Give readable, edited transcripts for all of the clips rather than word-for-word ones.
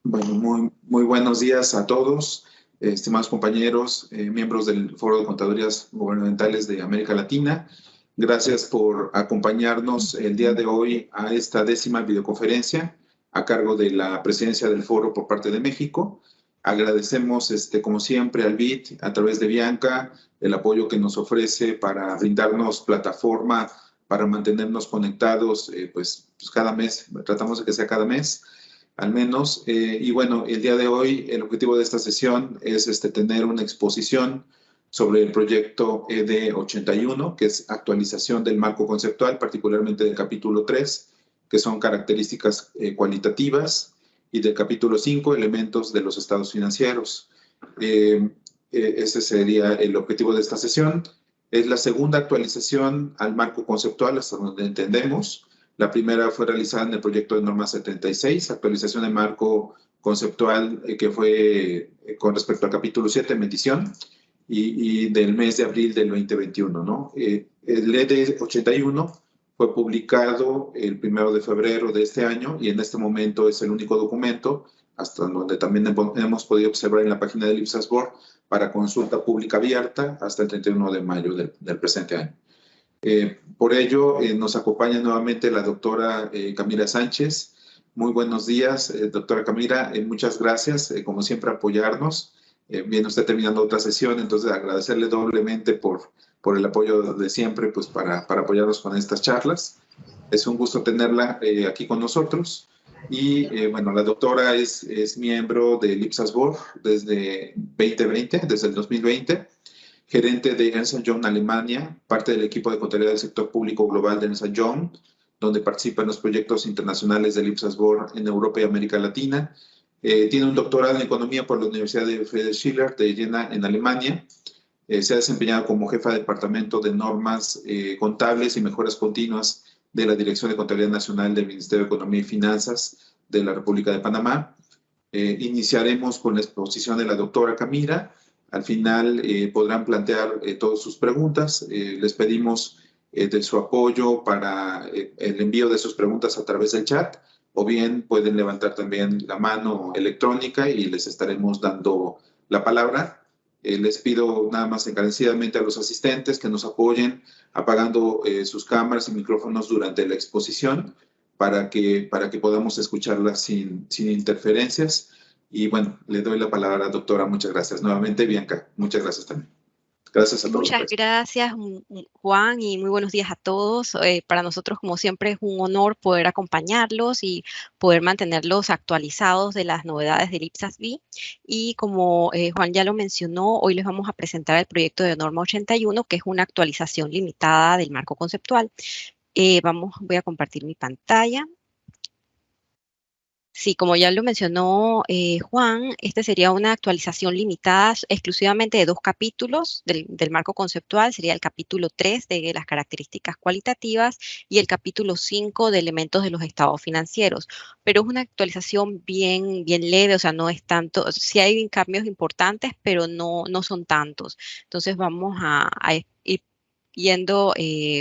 Bueno, muy buenos días a todos, estimados compañeros, miembros del Foro de Contadurías Gubernamentales de América Latina. Gracias por acompañarnos el día de hoy a esta 10ª videoconferencia a cargo de la presidencia del Foro por parte de México. Agradecemos, como siempre, al BID, a través de Bianca, el apoyo que nos ofrece para brindarnos plataforma, para mantenernos conectados, pues cada mes, tratamos de que sea cada mes al menos. Y bueno, el día de hoy el objetivo de esta sesión es tener una exposición sobre el proyecto ED 81, que es actualización del marco conceptual, particularmente del capítulo 3, que son características cualitativas, y del capítulo 5, elementos de los estados financieros. Ese sería el objetivo de esta sesión. Es la segunda actualización al marco conceptual, hasta donde entendemos. La primera fue realizada en el proyecto de norma 76, actualización de marco conceptual que fue con respecto al capítulo 7, medición, y del mes de abril del 2021, ¿no? El ED 81 fue publicado el 1 de febrero de este año y en este momento es el único documento, hasta donde también hemos podido observar en la página del IPSAS-BOR, para consulta pública abierta hasta el 31 de mayo del presente año. Por ello, nos acompaña nuevamente la doctora Camila Sánchez. Muy buenos días, doctora Camila. Muchas gracias, como siempre, apoyarnos. Viene usted terminando otra sesión, entonces agradecerle doblemente por el apoyo de siempre, pues para apoyarnos con estas charlas. Es un gusto tenerla aquí con nosotros. Y bueno, la doctora es miembro del IPSAS-BOR desde 2020, desde el 2020. Gerente de Ernst & Young Alemania, parte del equipo de contabilidad del sector público global de Ernst & Young, donde participa en los proyectos internacionales del IPSAS-BOR en Europa y América Latina. Tiene un doctorado en economía por la Universidad de Friedrich Schiller de Jena, en Alemania. Se ha desempeñado como jefa de departamento de normas contables y mejoras continuas de la Dirección de Contabilidad Nacional del Ministerio de Economía y Finanzas de la República de Panamá. Iniciaremos con la exposición de la doctora Camila. Al final podrán plantear todas sus preguntas. Les pedimos de su apoyo para el envío de sus preguntas a través del chat, o bien pueden levantar también la mano electrónica y les estaremos dando la palabra. Les pido nada más encarecidamente a los asistentes que nos apoyen apagando sus cámaras y micrófonos durante la exposición para que podamos escucharlas sin interferencias. Y bueno, le doy la palabra, doctora. Muchas gracias. Nuevamente, Bianca, muchas gracias también. Gracias a todos. Muchas gracias, Juan, y muy buenos días a todos. Para nosotros, como siempre, es un honor poder acompañarlos y poder mantenerlos actualizados de las novedades del IPSAS-B. Y como Juan ya lo mencionó, hoy les vamos a presentar el proyecto de norma 81, que es una actualización limitada del marco conceptual. Voy a compartir mi pantalla. Sí, como ya lo mencionó Juan, este sería una actualización limitada exclusivamente de 2 capítulos del marco conceptual. Sería el capítulo 3 de las características cualitativas y el capítulo 5 de elementos de los estados financieros. Pero es una actualización bien leve, o sea, no es tanto, sí hay cambios importantes, pero no son tantos. Entonces vamos a ir yendo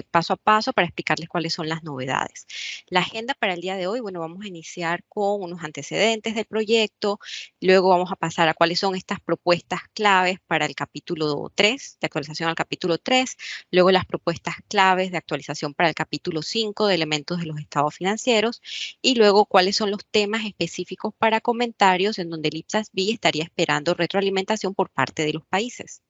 paso a paso para explicarles cuáles son las novedades. La agenda para el día de hoy, bueno, vamos a iniciar con unos antecedentes del proyecto, luego vamos a pasar a cuáles son estas propuestas claves para el capítulo 3, de actualización al capítulo 3, luego las propuestas claves de actualización para el capítulo 5 de elementos de los estados financieros, y luego cuáles son los temas específicos para comentarios en donde el IPSAS-B estaría esperando retroalimentación por parte de los países.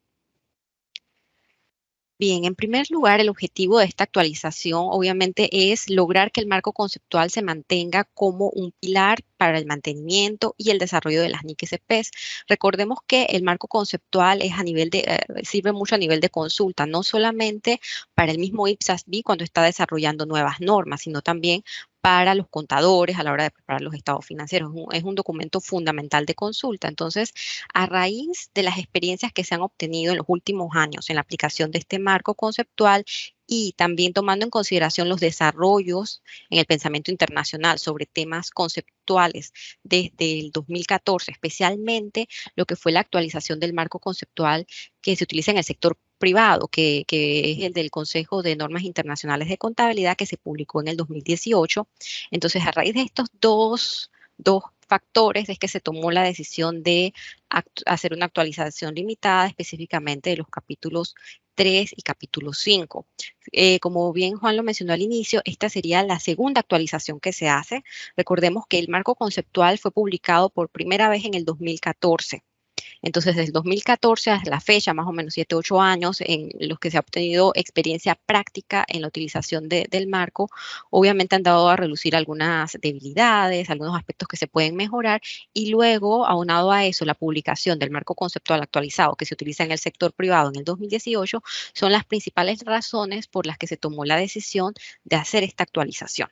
Bien, en primer lugar, el objetivo de esta actualización obviamente es lograr que el marco conceptual se mantenga como un pilar para el mantenimiento y el desarrollo de las NIC-SPs. Recordemos que el marco conceptual es sirve mucho a nivel de consulta, no solamente para el mismo IPSAS-B cuando está desarrollando nuevas normas, sino también para los contadores a la hora de preparar los estados financieros. Es un documento fundamental de consulta. Entonces, a raíz de las experiencias que se han obtenido en los últimos años en la aplicación de este marco conceptual y también tomando en consideración los desarrollos en el pensamiento internacional sobre temas conceptuales desde el 2014, especialmente lo que fue la actualización del marco conceptual que se utiliza en el sector privado, que es el del Consejo de Normas Internacionales de Contabilidad, que se publicó en el 2018. Entonces, a raíz de estos dos factores es que se tomó la decisión de hacer una actualización limitada específicamente de los capítulos 3 y capítulo 5. Como bien Juan lo mencionó al inicio, esta sería la segunda actualización que se hace. Recordemos que el marco conceptual fue publicado por primera vez en el 2014. Entonces, desde el 2014 hasta la fecha, más o menos 7, 8 años, en los que se ha obtenido experiencia práctica en la utilización del marco, obviamente han dado a relucir algunas debilidades, algunos aspectos que se pueden mejorar, y luego, aunado a eso, la publicación del marco conceptual actualizado que se utiliza en el sector privado en el 2018, son las principales razones por las que se tomó la decisión de hacer esta actualización.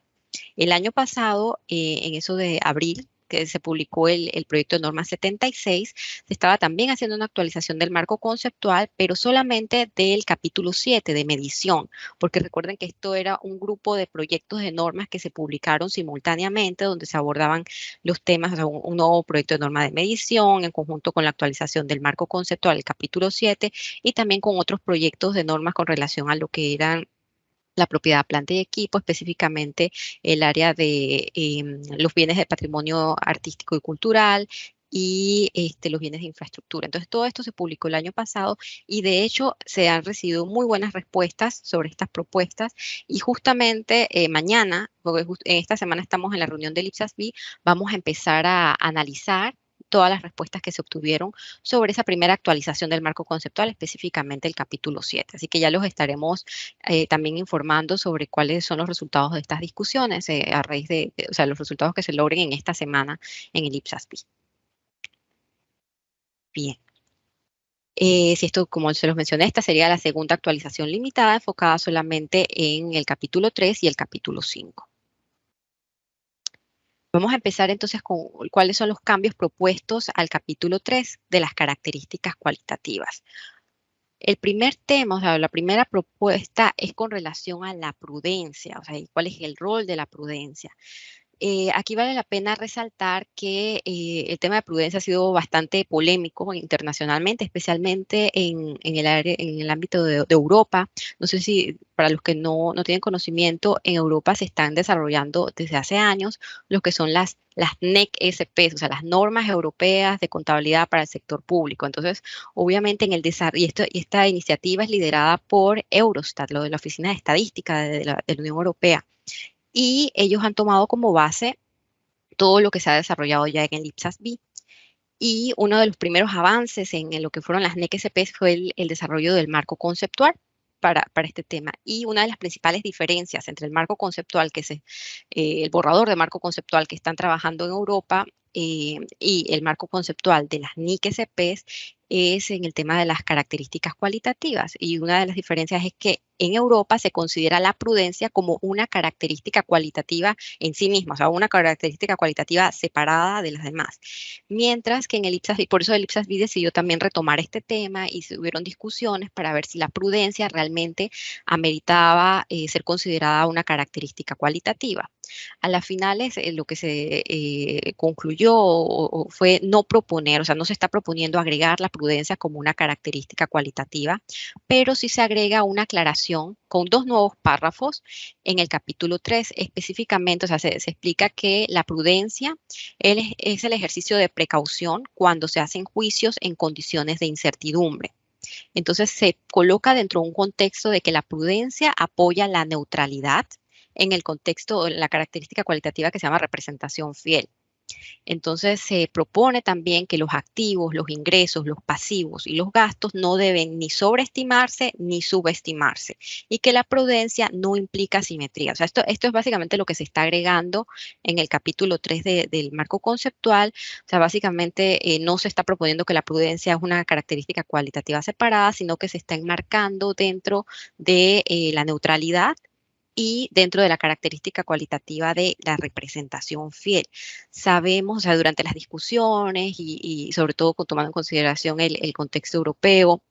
El año pasado, en eso de abril, que se publicó el proyecto de norma 76, se estaba también haciendo una actualización del marco conceptual, pero solamente del capítulo 7 de medición, porque recuerden que esto era un grupo de proyectos de normas que se publicaron simultáneamente, donde se abordaban los temas, o sea, un nuevo proyecto de norma de medición en conjunto con la actualización del marco conceptual, el capítulo 7, y también con otros proyectos de normas con relación a lo que eran la propiedad, planta y equipo, específicamente el área de los bienes de patrimonio artístico y cultural y los bienes de infraestructura. Entonces, todo esto se publicó el año pasado y de hecho se han recibido muy buenas respuestas sobre estas propuestas y justamente mañana, porque en esta semana estamos en la reunión del IPSAS-B, vamos a empezar a analizar todas las respuestas que se obtuvieron sobre esa primera actualización del marco conceptual, específicamente el capítulo 7. Así que ya los estaremos también informando sobre cuáles son los resultados de estas discusiones a raíz o sea, los resultados que se logren en esta semana en el IPSAS-B. Bien. Si esto, como se los mencioné, esta sería la segunda actualización limitada enfocada solamente en el capítulo 3 y el capítulo 5. Vamos a empezar entonces con cuáles son los cambios propuestos al capítulo 3 de las características cualitativas. El primer tema, o sea, la primera propuesta es con relación a la prudencia, o sea, cuál es el rol de la prudencia. Aquí vale la pena resaltar que el tema de prudencia ha sido bastante polémico internacionalmente, especialmente en el ámbito de Europa. No sé si para los que no tienen conocimiento, en Europa se están desarrollando desde hace años lo que son las NEC-SPS, o sea, las normas europeas de contabilidad para el sector público. Entonces, obviamente, en el desarrollo, y esta iniciativa es liderada por Eurostat, lo de la Oficina de Estadística de la Unión Europea. Y ellos han tomado como base todo lo que se ha desarrollado ya en el IPSAS-B. Y uno de los primeros avances en lo que fueron las NEC-SPS fue el desarrollo del marco conceptual para este tema. Y una de las principales diferencias entre el marco conceptual, que es el borrador de marco conceptual que están trabajando en Europa, y el marco conceptual de las NIC-SPS es en el tema de las características cualitativas. Y una de las diferencias es que en Europa se considera la prudencia como una característica cualitativa en sí misma, o sea, una característica cualitativa separada de las demás. Mientras que en el IPSAS-B, por eso el IPSAS-B decidió también retomar este tema y se hubieron discusiones para ver si la prudencia realmente ameritaba ser considerada una característica cualitativa. A las finales, lo que se concluyó fue no proponer, o sea, no se está proponiendo agregar la prudencia como una característica cualitativa, pero sí se agrega una aclaración con 2 nuevos párrafos en el capítulo 3, específicamente, o sea, se explica que la prudencia es el ejercicio de precaución cuando se hacen juicios en condiciones de incertidumbre. Entonces, se coloca dentro de un contexto de que la prudencia apoya la neutralidad en el contexto, la característica cualitativa que se llama representación fiel. Entonces, se propone también que los activos, los ingresos, los pasivos y los gastos no deben ni sobreestimarse ni subestimarse y que la prudencia no implica simetría. O sea, esto es básicamente lo que se está agregando en el capítulo 3 del marco conceptual. O sea, básicamente no se está proponiendo que la prudencia es una característica cualitativa separada, sino que se está enmarcando dentro de la neutralidad y dentro de la característica cualitativa de la representación fiel. Sabemos, o sea, durante las discusiones y sobre todo tomando en consideración el contexto europeo,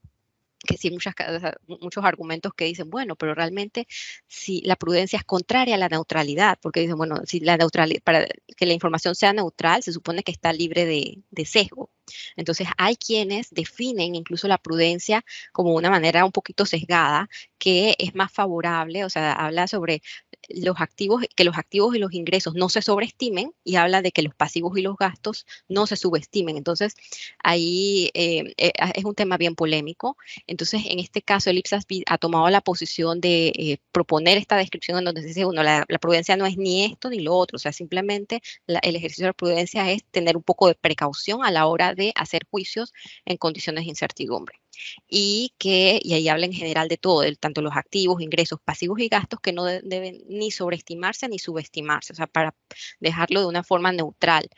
que sí muchos argumentos que dicen, bueno, pero realmente si la prudencia es contraria a la neutralidad, porque dicen, bueno, si la neutralidad, para que la información sea neutral, se supone que está libre de sesgo. Entonces, hay quienes definen incluso la prudencia como una manera un poquito sesgada, que es más favorable, o sea, habla sobre los activos, que los activos y los ingresos no se sobreestimen, y habla de que los pasivos y los gastos no se subestimen. Entonces, ahí es un tema bien polémico. Entonces, en este caso, el Ipsos ha tomado la posición de proponer esta descripción en donde se dice, bueno, la prudencia no es ni esto ni lo otro, o sea, simplemente el ejercicio de la prudencia es tener un poco de precaución a la hora de hacer juicios en condiciones de incertidumbre. Y ahí habla en general de todo, tanto los activos, ingresos, pasivos y gastos, que no deben ni sobreestimarse ni subestimarse, o sea, para dejarlo de una forma neutral.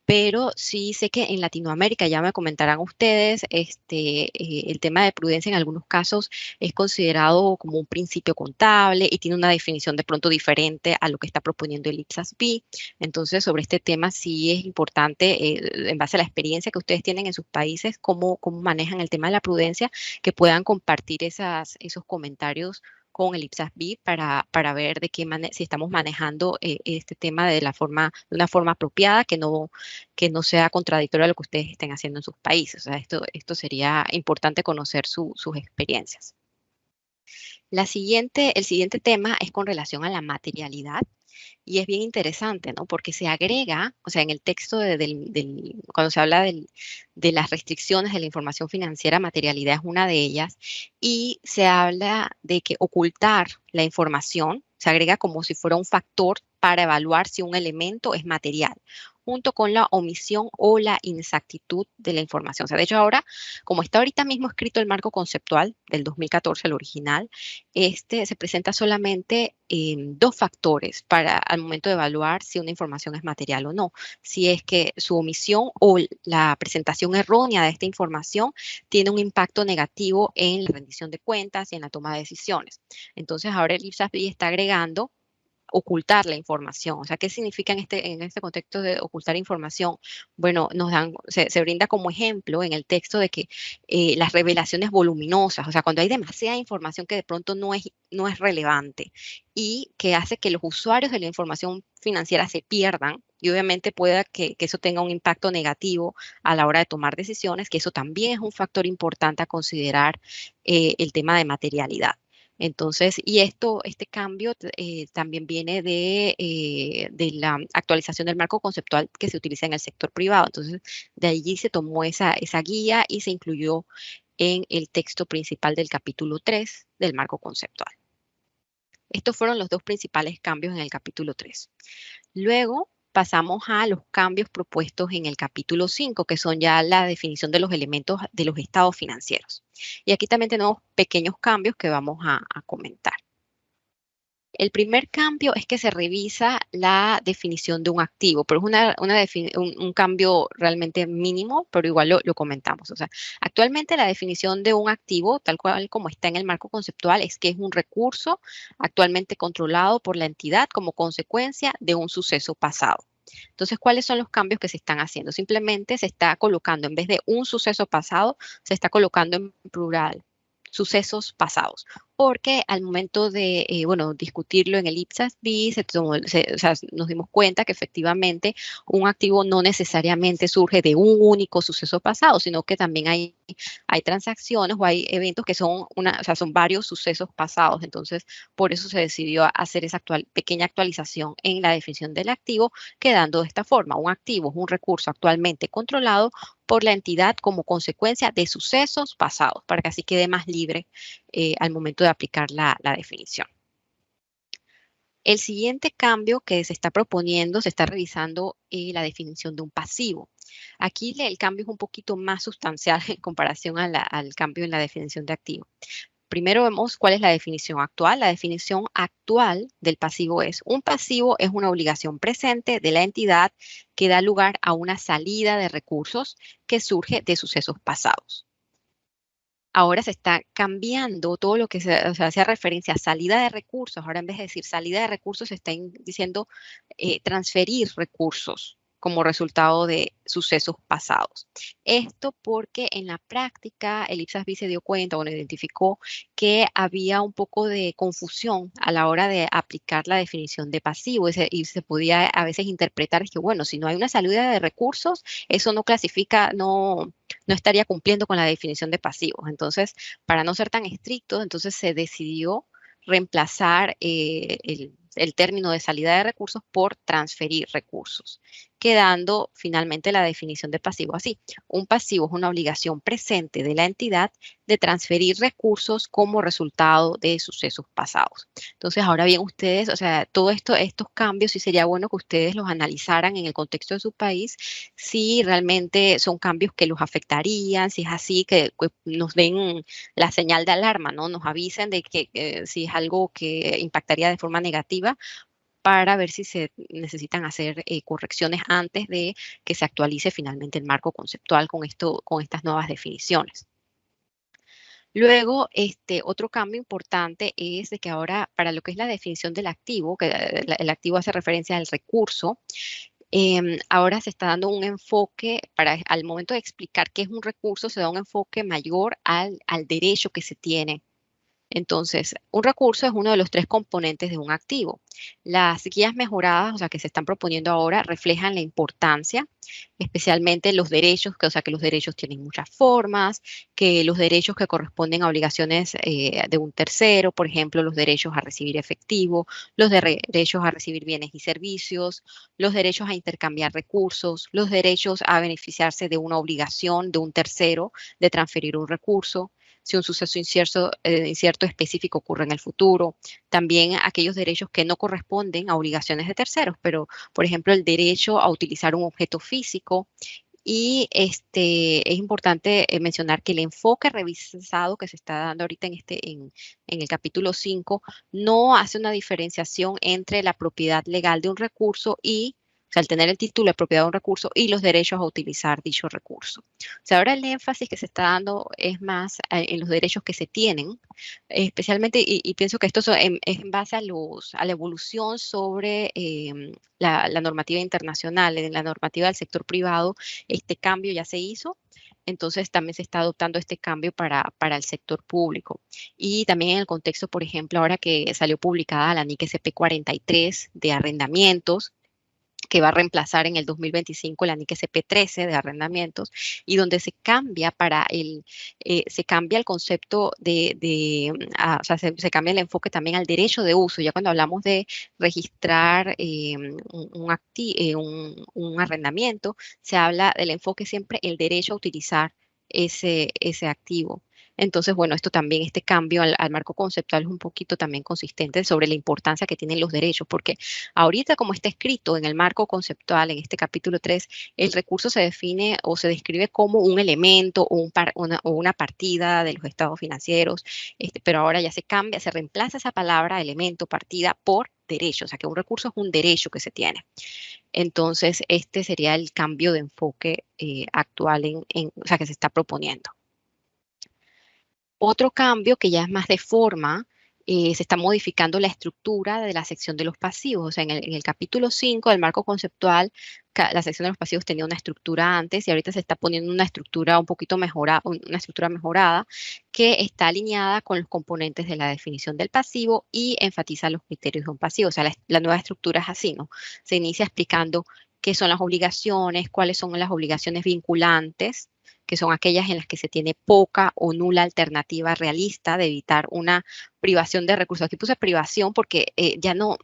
Pero sí sé que en Latinoamérica, ya me comentarán ustedes, el tema de prudencia en algunos casos es considerado como un principio contable y tiene una definición de pronto diferente a lo que está proponiendo el IPSAS-B. Entonces, sobre este tema sí es importante, en base a la experiencia que ustedes tienen en sus países, cómo manejan el tema de la prudencia, que puedan compartir esos comentarios con el IPSAS-B para ver de qué manera, si estamos manejando este tema de una forma apropiada, que no sea contradictorio a lo que ustedes estén haciendo en sus países. O sea, esto sería importante conocer sus experiencias. El siguiente tema es con relación a la materialidad. Y es bien interesante, ¿no? Porque se agrega, o sea, en el texto cuando se habla de las restricciones de la información financiera, materialidad es una de ellas, y se habla de que ocultar la información se agrega como si fuera un factor para evaluar si un elemento es material, junto con la omisión o la inexactitud de la información. O sea, de hecho ahora, como está ahorita mismo escrito el marco conceptual del 2014, el original, se presenta solamente dos factores al momento de evaluar si una información es material o no. Si es que su omisión o la presentación errónea de esta información tiene un impacto negativo en la rendición de cuentas y en la toma de decisiones. Entonces ahora el IPSAS-B está agregando ocultar la información. O sea, ¿qué significa en este contexto de ocultar información? Bueno, se brinda como ejemplo en el texto de que las revelaciones voluminosas, o sea, cuando hay demasiada información que de pronto no es relevante y que hace que los usuarios de la información financiera se pierdan, y obviamente pueda que eso tenga un impacto negativo a la hora de tomar decisiones, que eso también es un factor importante a considerar, el tema de materialidad. Entonces, este cambio también viene de la actualización del marco conceptual que se utiliza en el sector privado. Entonces, de allí se tomó esa guía y se incluyó en el texto principal del capítulo 3 del marco conceptual. Estos fueron los dos principales cambios en el capítulo 3. Luego pasamos a los cambios propuestos en el capítulo 5, que son ya la definición de los elementos de los estados financieros. Y aquí también tenemos pequeños cambios que vamos a comentar. El primer cambio es que se revisa la definición de un activo, pero es un cambio realmente mínimo, pero igual lo comentamos. O sea, actualmente la definición de un activo, tal cual como está en el marco conceptual, es que es un recurso actualmente controlado por la entidad como consecuencia de un suceso pasado. Entonces, ¿cuáles son los cambios que se están haciendo? Simplemente se está colocando, en vez de un suceso pasado, se está colocando en plural, sucesos pasados, porque al momento de discutirlo en el IPSAS-B, o sea, nos dimos cuenta que efectivamente un activo no necesariamente surge de un único suceso pasado, sino que también hay transacciones o hay eventos que son son varios sucesos pasados. Entonces, por eso se decidió hacer esa pequeña actualización en la definición del activo, quedando de esta forma: un activo es un recurso actualmente controlado por la entidad como consecuencia de sucesos pasados, para que así quede más libre al momento de aplicar la definición. El siguiente cambio que se está proponiendo, se está revisando la definición de un pasivo. Aquí el cambio es un poquito más sustancial en comparación al cambio en la definición de activo. Primero vemos cuál es la definición actual. La definición actual del pasivo es: un pasivo es una obligación presente de la entidad que da lugar a una salida de recursos que surge de sucesos pasados. Ahora se está cambiando todo lo que se hacía referencia a salida de recursos. Ahora, en vez de decir salida de recursos, se está diciendo transferir recursos. como resultado de sucesos pasados. Esto porque en la práctica el IPSAS-B se dio cuenta, bueno, identificó que había un poco de confusión a la hora de aplicar la definición de pasivo y se podía a veces interpretar que, bueno, si no hay una salida de recursos, eso no clasifica, no estaría cumpliendo con la definición de pasivos. Entonces, para no ser tan estricto, entonces se decidió reemplazar el término de salida de recursos por transferir recursos, quedando finalmente la definición de pasivo así. Un pasivo es una obligación presente de la entidad de transferir recursos como resultado de sucesos pasados. Entonces, ahora bien, ustedes, o sea, todo esto, estos cambios, sí sería bueno que ustedes los analizaran en el contexto de su país, si realmente son cambios que los afectarían, si es así, que nos den la señal de alarma, ¿no? Nos avisen de que si es algo que impactaría de forma negativa, para ver si se necesitan hacer correcciones antes de que se actualice finalmente el marco conceptual con estas nuevas definiciones. Luego, otro cambio importante es de que ahora, para lo que es la definición del activo, que el activo hace referencia al recurso, ahora se está dando un enfoque, al momento de explicar qué es un recurso, se da un enfoque mayor al derecho que se tiene. Entonces, un recurso es uno de los tres componentes de un activo. Las guías mejoradas, o sea, que se están proponiendo ahora, reflejan la importancia, especialmente los derechos, o sea, que los derechos tienen muchas formas, que los derechos que corresponden a obligaciones de un tercero, por ejemplo, los derechos a recibir efectivo, los derechos a recibir bienes y servicios, los derechos a intercambiar recursos, los derechos a beneficiarse de una obligación de un tercero de transferir un recurso, si un suceso incierto específico ocurre en el futuro. También aquellos derechos que no corresponden a obligaciones de terceros, pero, por ejemplo, el derecho a utilizar un objeto físico. Y es importante mencionar que el enfoque revisado que se está dando ahorita en el capítulo 5 no hace una diferenciación entre la propiedad legal de un recurso y, o sea, al tener el título de propiedad de un recurso y los derechos a utilizar dicho recurso. O sea, ahora el énfasis que se está dando es más en los derechos que se tienen, especialmente, y pienso que esto es en base a la evolución sobre la normativa internacional, en la normativa del sector privado, este cambio ya se hizo. Entonces también se está adoptando este cambio para el sector público. Y también en el contexto, por ejemplo, ahora que salió publicada la NIC SP 43 de arrendamientos, que va a reemplazar en el 2025 la NIC SP 13 de arrendamientos, y donde se cambia se cambia el concepto o sea, se cambia el enfoque también al derecho de uso. Ya cuando hablamos de registrar un arrendamiento, se habla del enfoque siempre el derecho a utilizar ese activo. Entonces, bueno, esto también, este cambio al marco conceptual es un poquito también consistente sobre la importancia que tienen los derechos, porque ahorita, como está escrito en el marco conceptual, en este capítulo 3, el recurso se define o se describe como un elemento o una partida de los estados financieros, pero ahora ya se cambia, se reemplaza esa palabra elemento, partida, por derecho, o sea que un recurso es un derecho que se tiene. Entonces, este sería el cambio de enfoque actual o sea, que se está proponiendo. Otro cambio que ya es más de forma, se está modificando la estructura de la sección de los pasivos. O sea, en el capítulo 5 del marco conceptual, la sección de los pasivos tenía una estructura antes y ahorita se está poniendo una estructura un poquito mejorada, una estructura mejorada que está alineada con los componentes de la definición del pasivo y enfatiza los criterios de un pasivo. O sea, la nueva estructura es así, ¿no? Se inicia explicando qué son las obligaciones, cuáles son las obligaciones vinculantes, que son aquellas en las que se tiene poca o nula alternativa realista de evitar una privación de recursos. Aquí puse privación porque ya no,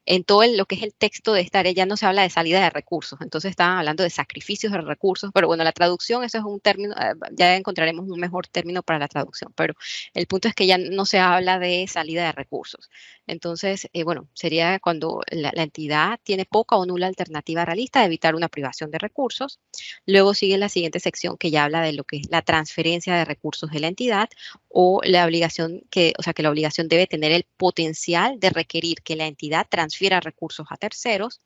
en todo lo que es el texto de esta área ya no se habla de salida de recursos, entonces estaban hablando de sacrificios de recursos, pero bueno, la traducción, eso es un término, ya encontraremos un mejor término para la traducción, pero el punto es que ya no se habla de salida de recursos. Entonces, bueno, sería cuando la entidad tiene poca o nula alternativa realista de evitar una privación de recursos. Luego sigue la siguiente sección que ya habla de lo que es la transferencia de recursos de la entidad o la obligación o sea, que la obligación debe tener el potencial de requerir que la entidad transfiera recursos a terceros.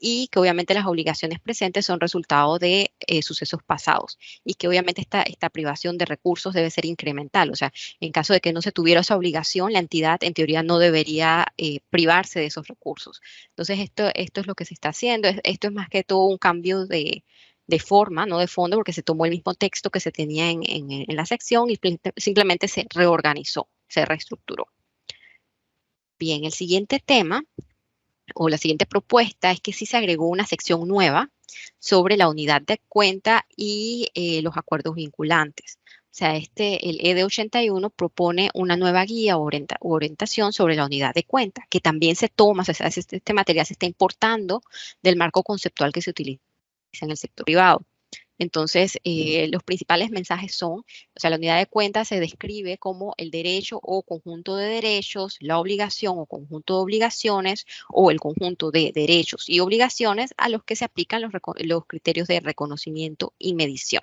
y que obviamente las obligaciones presentes son resultado de sucesos pasados y que obviamente esta privación de recursos debe ser incremental. O sea, en caso de que no se tuviera esa obligación, la entidad en teoría no debería privarse de esos recursos. Entonces, esto es lo que se está haciendo. Esto es más que todo un cambio de forma, no de fondo, porque se tomó el mismo texto que se tenía en la sección y simplemente se reorganizó, se reestructuró. Bien, el siguiente tema o la siguiente propuesta es que sí se agregó una sección nueva sobre la unidad de cuenta y los acuerdos vinculantes. O sea, el ED 81 propone una nueva guía o orientación sobre la unidad de cuenta, que también se toma, o sea, este material se está importando del marco conceptual que se utiliza en el sector privado. Entonces, los principales mensajes son, o sea, la unidad de cuenta se describe como el derecho o conjunto de derechos, la obligación o conjunto de obligaciones o el conjunto de derechos y obligaciones a los que se aplican los criterios de reconocimiento y medición.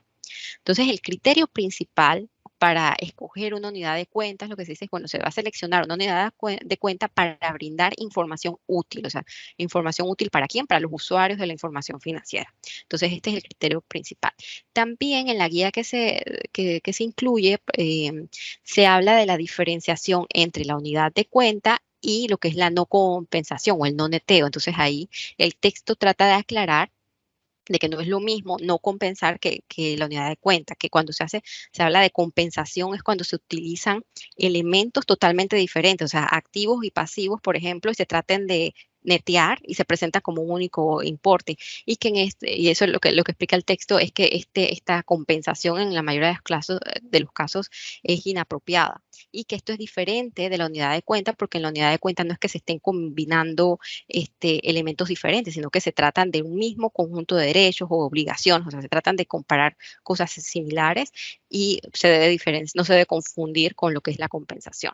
Entonces, el criterio principal para escoger una unidad de cuentas, lo que se dice es, bueno, se va a seleccionar una unidad de cuenta para brindar información útil. O sea, información útil ¿para quién? Para los usuarios de la información financiera. Entonces, este es el criterio principal. También en la guía que se incluye, se habla de la diferenciación entre la unidad de cuenta y lo que es la no compensación o el no neteo. Entonces, ahí el texto trata de aclarar de que no es lo mismo no compensar que la unidad de cuenta, que cuando se habla de compensación es cuando se utilizan elementos totalmente diferentes, o sea, activos y pasivos, por ejemplo, y se traten de netear y se presenta como un único importe y que y eso es lo que explica el texto, es que esta compensación en la mayoría de los casos es inapropiada y que esto es diferente de la unidad de cuenta porque en la unidad de cuenta no es que se estén combinando elementos diferentes, sino que se tratan de un mismo conjunto de derechos o obligaciones, o sea, se tratan de comparar cosas similares y no se debe confundir con lo que es la compensación.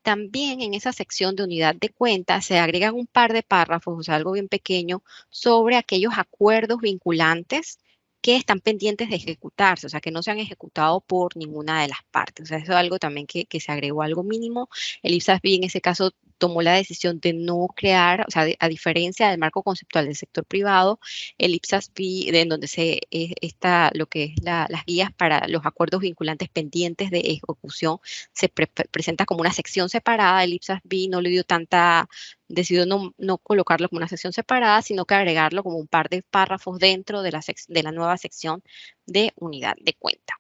También en esa sección de unidad de cuenta se agregan un par de párrafos, o sea, algo bien pequeño, sobre aquellos acuerdos vinculantes que están pendientes de ejecutarse, o sea, que no se han ejecutado por ninguna de las partes. O sea, eso es algo también que se agregó, algo mínimo. El IPSASB en ese caso tomó la decisión de no crear, o sea, a diferencia del marco conceptual del sector privado, el IPSASB, en donde está lo que es las guías para los acuerdos vinculantes pendientes de ejecución, se presenta como una sección separada. El IPSASB no le dio decidió no colocarlo como una sección separada, sino que agregarlo como un par de párrafos dentro de la nueva sección de unidad de cuenta.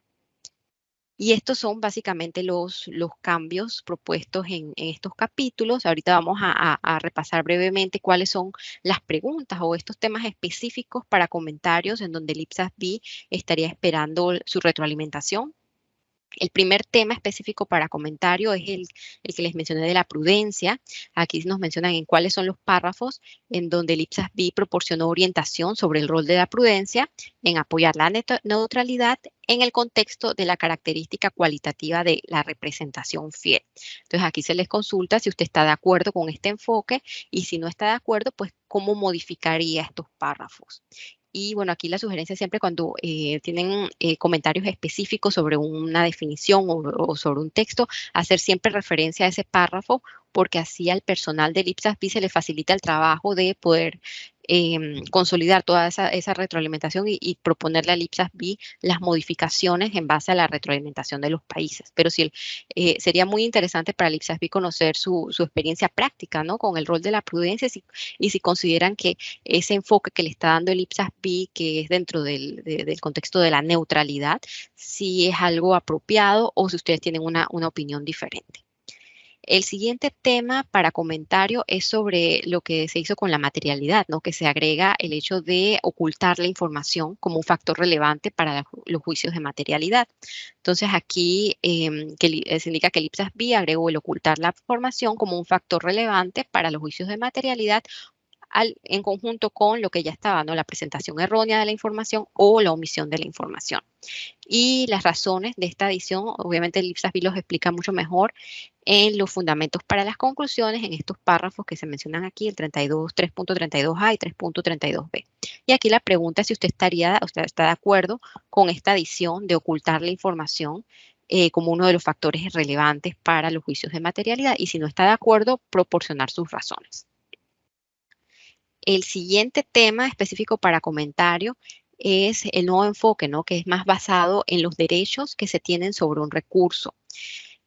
Y estos son básicamente los cambios propuestos en estos capítulos. Ahorita vamos a repasar brevemente cuáles son las preguntas o estos temas específicos para comentarios en donde el IPSASB estaría esperando su retroalimentación. El primer tema específico para comentario es el que les mencioné de la prudencia. Aquí nos mencionan en cuáles son los párrafos en donde el IPSASB proporcionó orientación sobre el rol de la prudencia en apoyar la neutralidad en el contexto de la característica cualitativa de la representación fiel. Entonces aquí se les consulta si usted está de acuerdo con este enfoque y si no está de acuerdo, pues cómo modificaría estos párrafos. Y bueno, aquí la sugerencia siempre cuando tienen comentarios específicos sobre una definición o sobre un texto, hacer siempre referencia a ese párrafo, porque así al personal del IPSASB se le facilita el trabajo de poder consolidar toda esa retroalimentación y proponerle al IPSASB las modificaciones en base a la retroalimentación de los países. Pero sí, sería muy interesante para el IPSASB conocer su experiencia práctica, ¿no? Con el rol de la prudencia y si consideran que ese enfoque que le está dando el IPSASB, que es dentro del contexto de la neutralidad, si es algo apropiado o si ustedes tienen una opinión diferente. El siguiente tema para comentario es sobre lo que se hizo con la materialidad, ¿no? Que se agrega el hecho de ocultar la información como un factor relevante para los juicios de materialidad. Entonces aquí se indica que el IPSASB agregó el ocultar la información como un factor relevante para los juicios de materialidad en conjunto con lo que ya estaba, ¿no? La presentación errónea de la información o la omisión de la información. Y las razones de esta adición, obviamente el IPSASB los explica mucho mejor en los fundamentos para las conclusiones, en estos párrafos que se mencionan aquí, el 3.32a y 3.32b. Y aquí la pregunta es si usted está de acuerdo con esta adición de ocultar la información como uno de los factores relevantes para los juicios de materialidad y si no está de acuerdo, proporcionar sus razones. El siguiente tema específico para comentario es el nuevo enfoque, ¿no? Que es más basado en los derechos que se tienen sobre un recurso.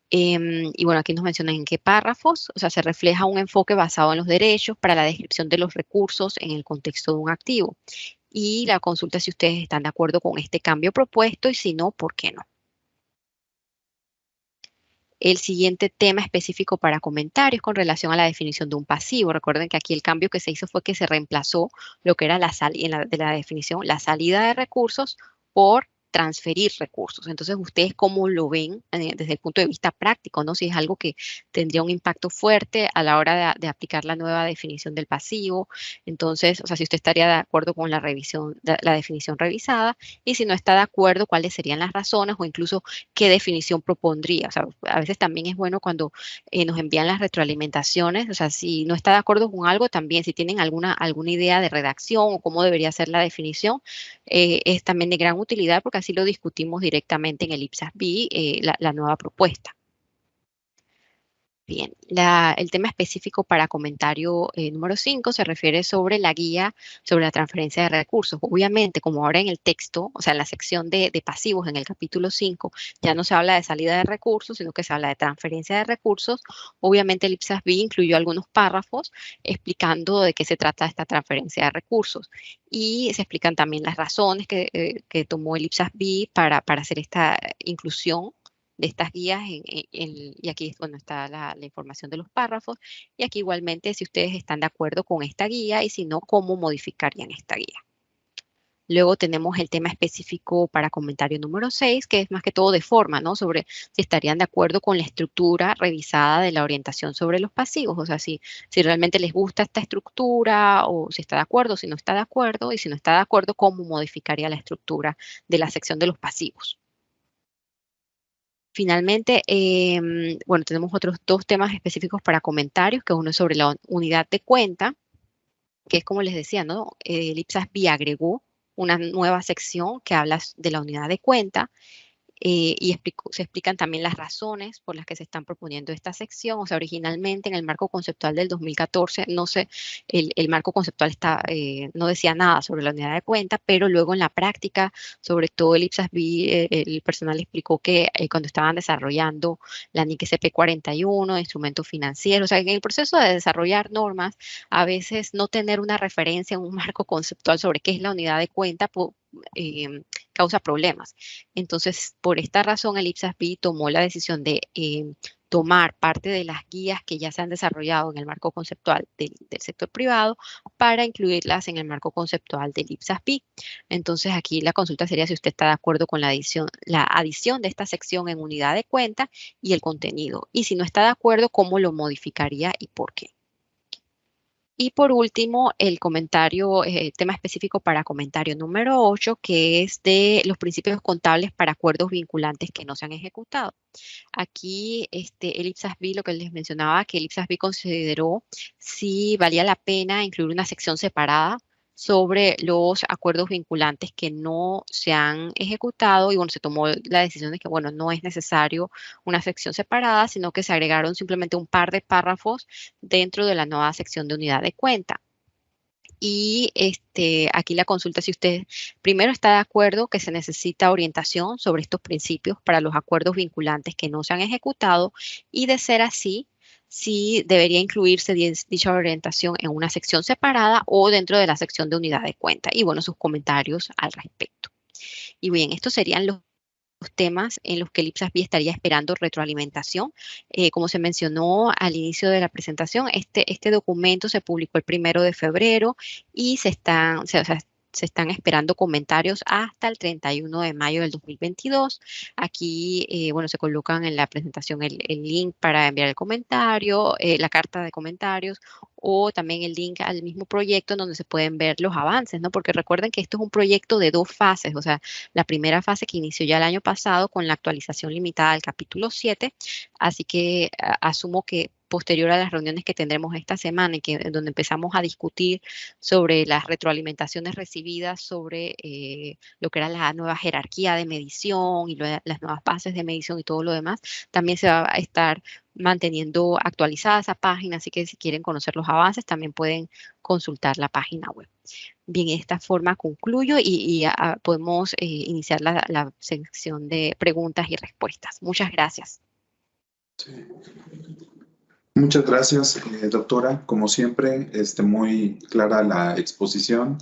Y bueno, aquí nos mencionan en qué párrafos, o sea, se refleja un enfoque basado en los derechos para la descripción de los recursos en el contexto de un activo. Y la consulta si ustedes están de acuerdo con este cambio propuesto y si no, ¿por qué no? El siguiente tema específico para comentarios con relación a la definición de un pasivo. Recuerden que aquí el cambio que se hizo fue que se reemplazó lo que era de la definición, la salida de recursos por transferir recursos. Entonces, ¿ustedes cómo lo ven desde el punto de vista práctico, ¿no? Si es algo que tendría un impacto fuerte a la hora de aplicar la nueva definición del pasivo. Entonces, o sea, si usted estaría de acuerdo con la revisión, la definición revisada, y si no está de acuerdo, cuáles serían las razones o incluso qué definición propondría. O sea, a veces también es bueno cuando nos envían las retroalimentaciones, o sea, si no está de acuerdo con algo, también si tienen alguna idea de redacción o cómo debería ser la definición, es también de gran utilidad porque así lo discutimos directamente en el IPSAS-B, la nueva propuesta. Bien, el tema específico para comentario número 5 se refiere sobre la guía sobre la transferencia de recursos. Obviamente, como ahora en el texto, o sea, en la sección de pasivos en el capítulo 5, ya no se habla de salida de recursos, sino que se habla de transferencia de recursos. Obviamente, el IPSAS-B incluyó algunos párrafos explicando de qué se trata esta transferencia de recursos. Y se explican también las razones que tomó el IPSAS-B para hacer esta inclusión de estas guías, y aquí es cuando está la información de los párrafos, y aquí igualmente si ustedes están de acuerdo con esta guía y si no, cómo modificarían esta guía. Luego tenemos el tema específico para comentario número 6, que es más que todo de forma, ¿no? Sobre si estarían de acuerdo con la estructura revisada de la orientación sobre los pasivos, o sea, si realmente les gusta esta estructura o si está de acuerdo, si no está de acuerdo, y si no está de acuerdo, cómo modificaría la estructura de la sección de los pasivos. Finalmente, bueno, tenemos otros dos temas específicos para comentarios, que uno es sobre la unidad de cuenta, que es como les decía, ¿no? El IPSAS-B agregó una nueva sección que habla de la unidad de cuenta. Y se explican también las razones por las que se están proponiendo esta sección. O sea, originalmente en el marco conceptual del 2014, no sé, el marco conceptual no decía nada sobre la unidad de cuenta, pero luego en la práctica, sobre todo el IPSAS-B, el personal explicó que cuando estaban desarrollando la NIC SP41, instrumentos financieros, o sea, en el proceso de desarrollar normas, a veces no tener una referencia en un marco conceptual sobre qué es la unidad de cuenta, causa problemas. Entonces, por esta razón, el IPSAS-B tomó la decisión de tomar parte de las guías que ya se han desarrollado en el marco conceptual del sector privado para incluirlas en el marco conceptual del IPSAS-B. Entonces, aquí la consulta sería si usted está de acuerdo con la adición de esta sección en unidad de cuenta y el contenido. Y si no está de acuerdo, ¿cómo lo modificaría y por qué? Y por último, el comentario, tema específico para comentario número 8, que es de los principios contables para acuerdos vinculantes que no se han ejecutado. Aquí el IPSAS-B, lo que les mencionaba, que el IPSAS-B consideró si valía la pena incluir una sección separada sobre los acuerdos vinculantes que no se han ejecutado y bueno, se tomó la decisión de que bueno, no es necesario una sección separada, sino que se agregaron simplemente un par de párrafos dentro de la nueva sección de unidad de cuenta. Y aquí la consulta si usted primero está de acuerdo que se necesita orientación sobre estos principios para los acuerdos vinculantes que no se han ejecutado y de ser así, si debería incluirse dicha orientación en una sección separada o dentro de la sección de unidad de cuenta. Y bueno, sus comentarios al respecto. Y bien, estos serían los temas en los que el IPSAS-B estaría esperando retroalimentación. Como se mencionó al inicio de la presentación, este documento se publicó el 1 de febrero y se están esperando comentarios hasta el 31 de mayo del 2022. Aquí, bueno, se colocan en la presentación el link para enviar el comentario, la carta de comentarios o también el link al mismo proyecto donde se pueden ver los avances, ¿no? Porque recuerden que esto es un proyecto de 2 fases, o sea, la primera fase que inició ya el año pasado con la actualización limitada al capítulo 7, así que asumo que posterior a las reuniones que tendremos esta semana, donde empezamos a discutir sobre las retroalimentaciones recibidas sobre lo que era la nueva jerarquía de medición y las nuevas bases de medición y todo lo demás, también se va a estar manteniendo actualizada esa página, así que si quieren conocer los avances también pueden consultar la página web. Bien, de esta forma concluyo y podemos iniciar la sección de preguntas y respuestas. Muchas gracias. Sí. Muchas gracias, doctora. Como siempre, muy clara la exposición.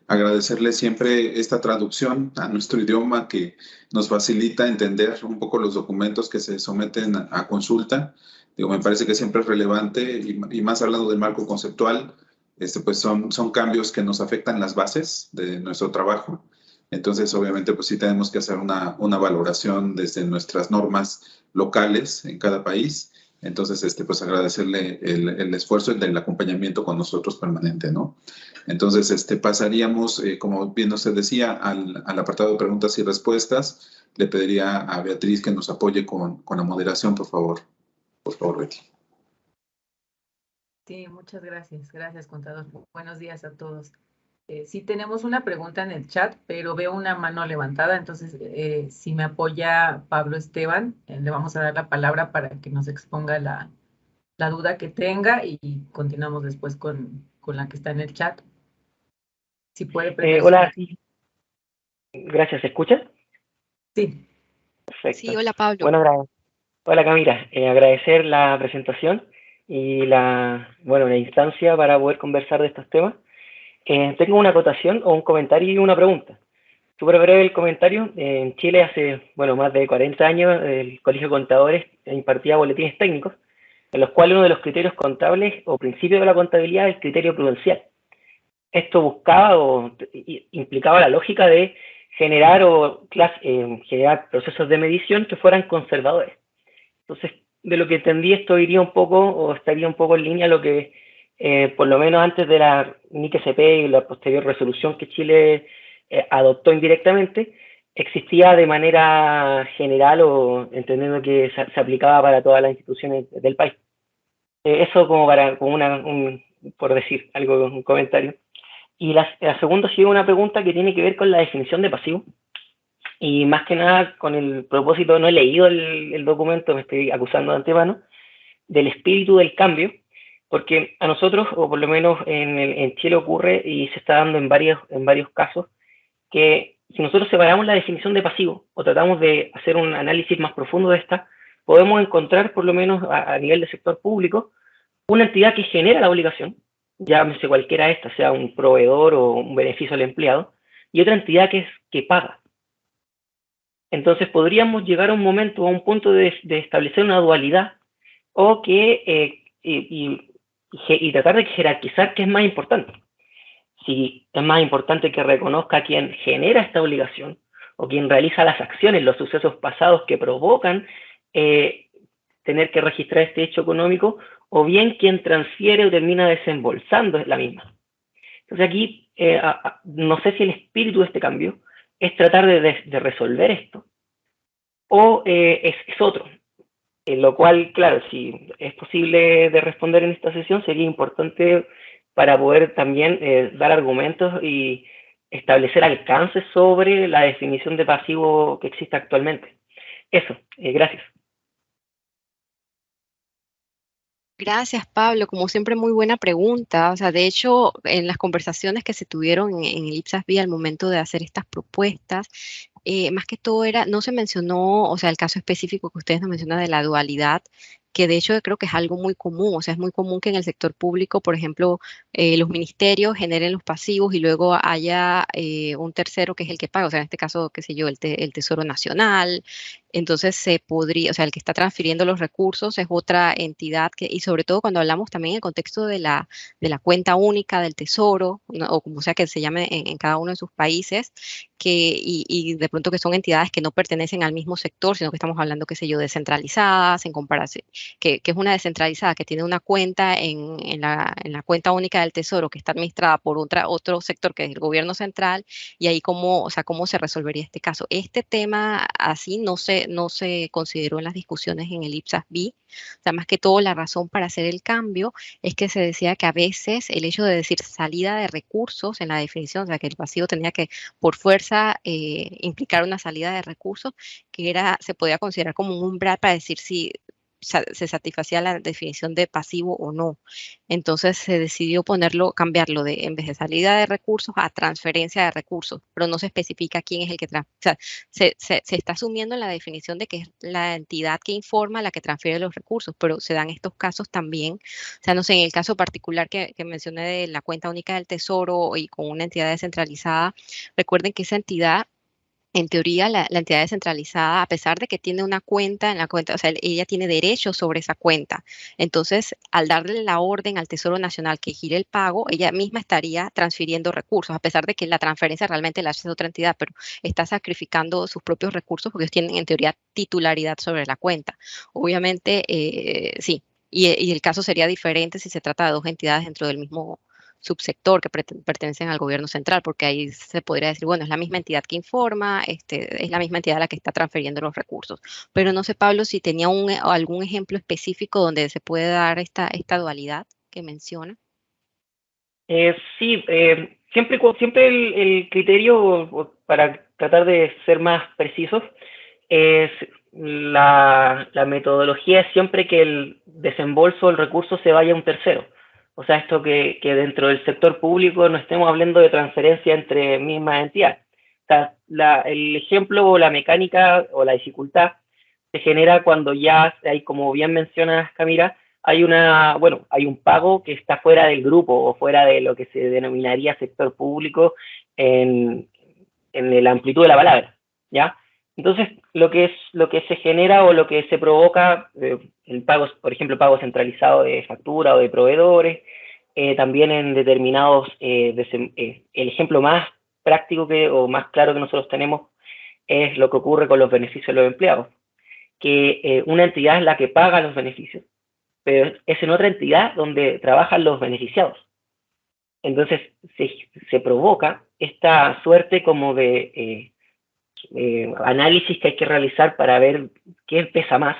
Agradecerle siempre esta traducción a nuestro idioma que nos facilita entender un poco los documentos que se someten a consulta. Digo, me parece que siempre es relevante y más hablando del marco conceptual, pues son cambios que nos afectan las bases de nuestro trabajo. Entonces, obviamente, pues sí tenemos que hacer una valoración desde nuestras normas locales en cada país. Entonces, pues agradecerle el esfuerzo y el acompañamiento con nosotros permanente, ¿no? Entonces, pasaríamos, como bien usted decía, al apartado de preguntas y respuestas. Le pediría a Beatriz que nos apoye con la moderación, por favor. Por favor, Betty. Sí, muchas gracias. Gracias, contador. Buenos días a todos. Sí tenemos una pregunta en el chat, pero veo una mano levantada, entonces si me apoya Pablo Esteban, le vamos a dar la palabra para que nos exponga la duda que tenga y continuamos después con la que está en el chat. Si puede prender hola, sí. Gracias, ¿se escucha? Sí. Perfecto. Sí, hola Pablo. Bueno, hola Camila, agradecer la presentación y la instancia para poder conversar de estos temas. Tengo una acotación o un comentario y una pregunta. Súper breve el comentario. En Chile hace más de 40 años el Colegio de Contadores impartía boletines técnicos, en los cuales uno de los criterios contables o principios de la contabilidad es el criterio prudencial. Esto buscaba o implicaba la lógica de generar generar procesos de medición que fueran conservadores. Entonces, de lo que entendí, esto iría un poco o estaría un poco en línea a lo que por lo menos antes de la NIC-SP y la posterior resolución que Chile adoptó indirectamente, existía de manera general o entendiendo que se aplicaba para todas las instituciones del país. Eso como por decir algo, un comentario. Y la segunda sí es una pregunta que tiene que ver con la definición de pasivo. Y más que nada con el propósito, no he leído el documento, me estoy acusando de antemano, del espíritu del cambio, porque a nosotros, o por lo menos en Chile ocurre y se está dando en varios casos, que si nosotros separamos la definición de pasivo o tratamos de hacer un análisis más profundo de esta, podemos encontrar, por lo menos a nivel de sector público, una entidad que genera la obligación, llámese cualquiera de estas, sea un proveedor o un beneficio al empleado, y otra entidad que paga. Entonces podríamos llegar a un momento, a un punto de establecer una dualidad o y tratar de jerarquizar qué es más importante. Si es más importante que reconozca a quien genera esta obligación o quien realiza las acciones, los sucesos pasados que provocan tener que registrar este hecho económico, o bien quien transfiere o termina desembolsando es la misma. Entonces aquí no sé si el espíritu de este cambio es tratar de resolver esto o es otro. Lo cual, claro, si es posible de responder en esta sesión, sería importante para poder también dar argumentos y establecer alcances sobre la definición de pasivo que existe actualmente. Eso, gracias. Gracias, Pablo. Como siempre, muy buena pregunta. O sea, de hecho, en las conversaciones que se tuvieron en el IPSAS-B al momento de hacer estas propuestas, más que todo no se mencionó, o sea, el caso específico que ustedes nos mencionan de la dualidad, que de hecho creo que es algo muy común. O sea, es muy común que en el sector público, por ejemplo, los ministerios generen los pasivos y luego haya un tercero que es el que paga. O sea, en este caso, qué sé yo, el Tesoro Nacional. Entonces se podría, o sea, el que está transfiriendo los recursos es otra entidad y sobre todo cuando hablamos también en el contexto de la cuenta única del Tesoro, ¿no? O como sea que se llame en cada uno de sus países, y de pronto que son entidades que no pertenecen al mismo sector, sino que estamos hablando, qué sé yo, descentralizadas en comparación. que es una descentralizada, que tiene una cuenta en la cuenta única del Tesoro que está administrada por otro sector que es el gobierno central, y ahí cómo se resolvería este caso. Este tema así no se consideró en las discusiones en el IPSAS-B. O sea, más que todo la razón para hacer el cambio es que se decía que a veces el hecho de decir salida de recursos en la definición, o sea, que el pasivo tenía que por fuerza implicar una salida de recursos, que se podía considerar como un umbral para decir si se satisfacía la definición de pasivo o no. Entonces se decidió cambiarlo en vez de salida de recursos a transferencia de recursos, pero no se especifica quién es el que transfiere. O sea, se está asumiendo en la definición de que es la entidad que informa la que transfiere los recursos, pero se dan estos casos también. O sea, no sé, en el caso particular que mencioné de la cuenta única del Tesoro y con una entidad descentralizada, recuerden que esa entidad, en teoría, la entidad descentralizada, a pesar de que tiene una cuenta en la cuenta, o sea, ella tiene derechos sobre esa cuenta. Entonces, al darle la orden al Tesoro Nacional que gire el pago, ella misma estaría transfiriendo recursos, a pesar de que la transferencia realmente la hace otra entidad, pero está sacrificando sus propios recursos porque ellos tienen, en teoría, titularidad sobre la cuenta. Obviamente, sí, y el caso sería diferente si se trata de dos entidades dentro del mismo subsector que pertenecen al gobierno central, porque ahí se podría decir, bueno, es la misma entidad que informa, es la misma entidad la que está transfiriendo los recursos. Pero no sé, Pablo, si tenía algún ejemplo específico donde se puede dar esta dualidad que menciona. Sí, siempre el criterio, para tratar de ser más precisos, es la metodología es siempre que el desembolso del recurso se vaya a un tercero. O sea, esto que dentro del sector público no estemos hablando de transferencia entre mismas entidades. O sea, el ejemplo o la mecánica o la dificultad se genera cuando ya hay, como bien mencionas, Camila, hay un pago que está fuera del grupo o fuera de lo que se denominaría sector público en la amplitud de la palabra, ¿ya? Entonces, lo que se genera o lo que se provoca, el pago, por ejemplo, pago centralizado de factura o de proveedores, también en determinados, el ejemplo más práctico o más claro que nosotros tenemos es lo que ocurre con los beneficios de los empleados, que una entidad es la que paga los beneficios, pero es en otra entidad donde trabajan los beneficiados. Entonces se provoca esta suerte como de análisis que hay que realizar para ver qué pesa más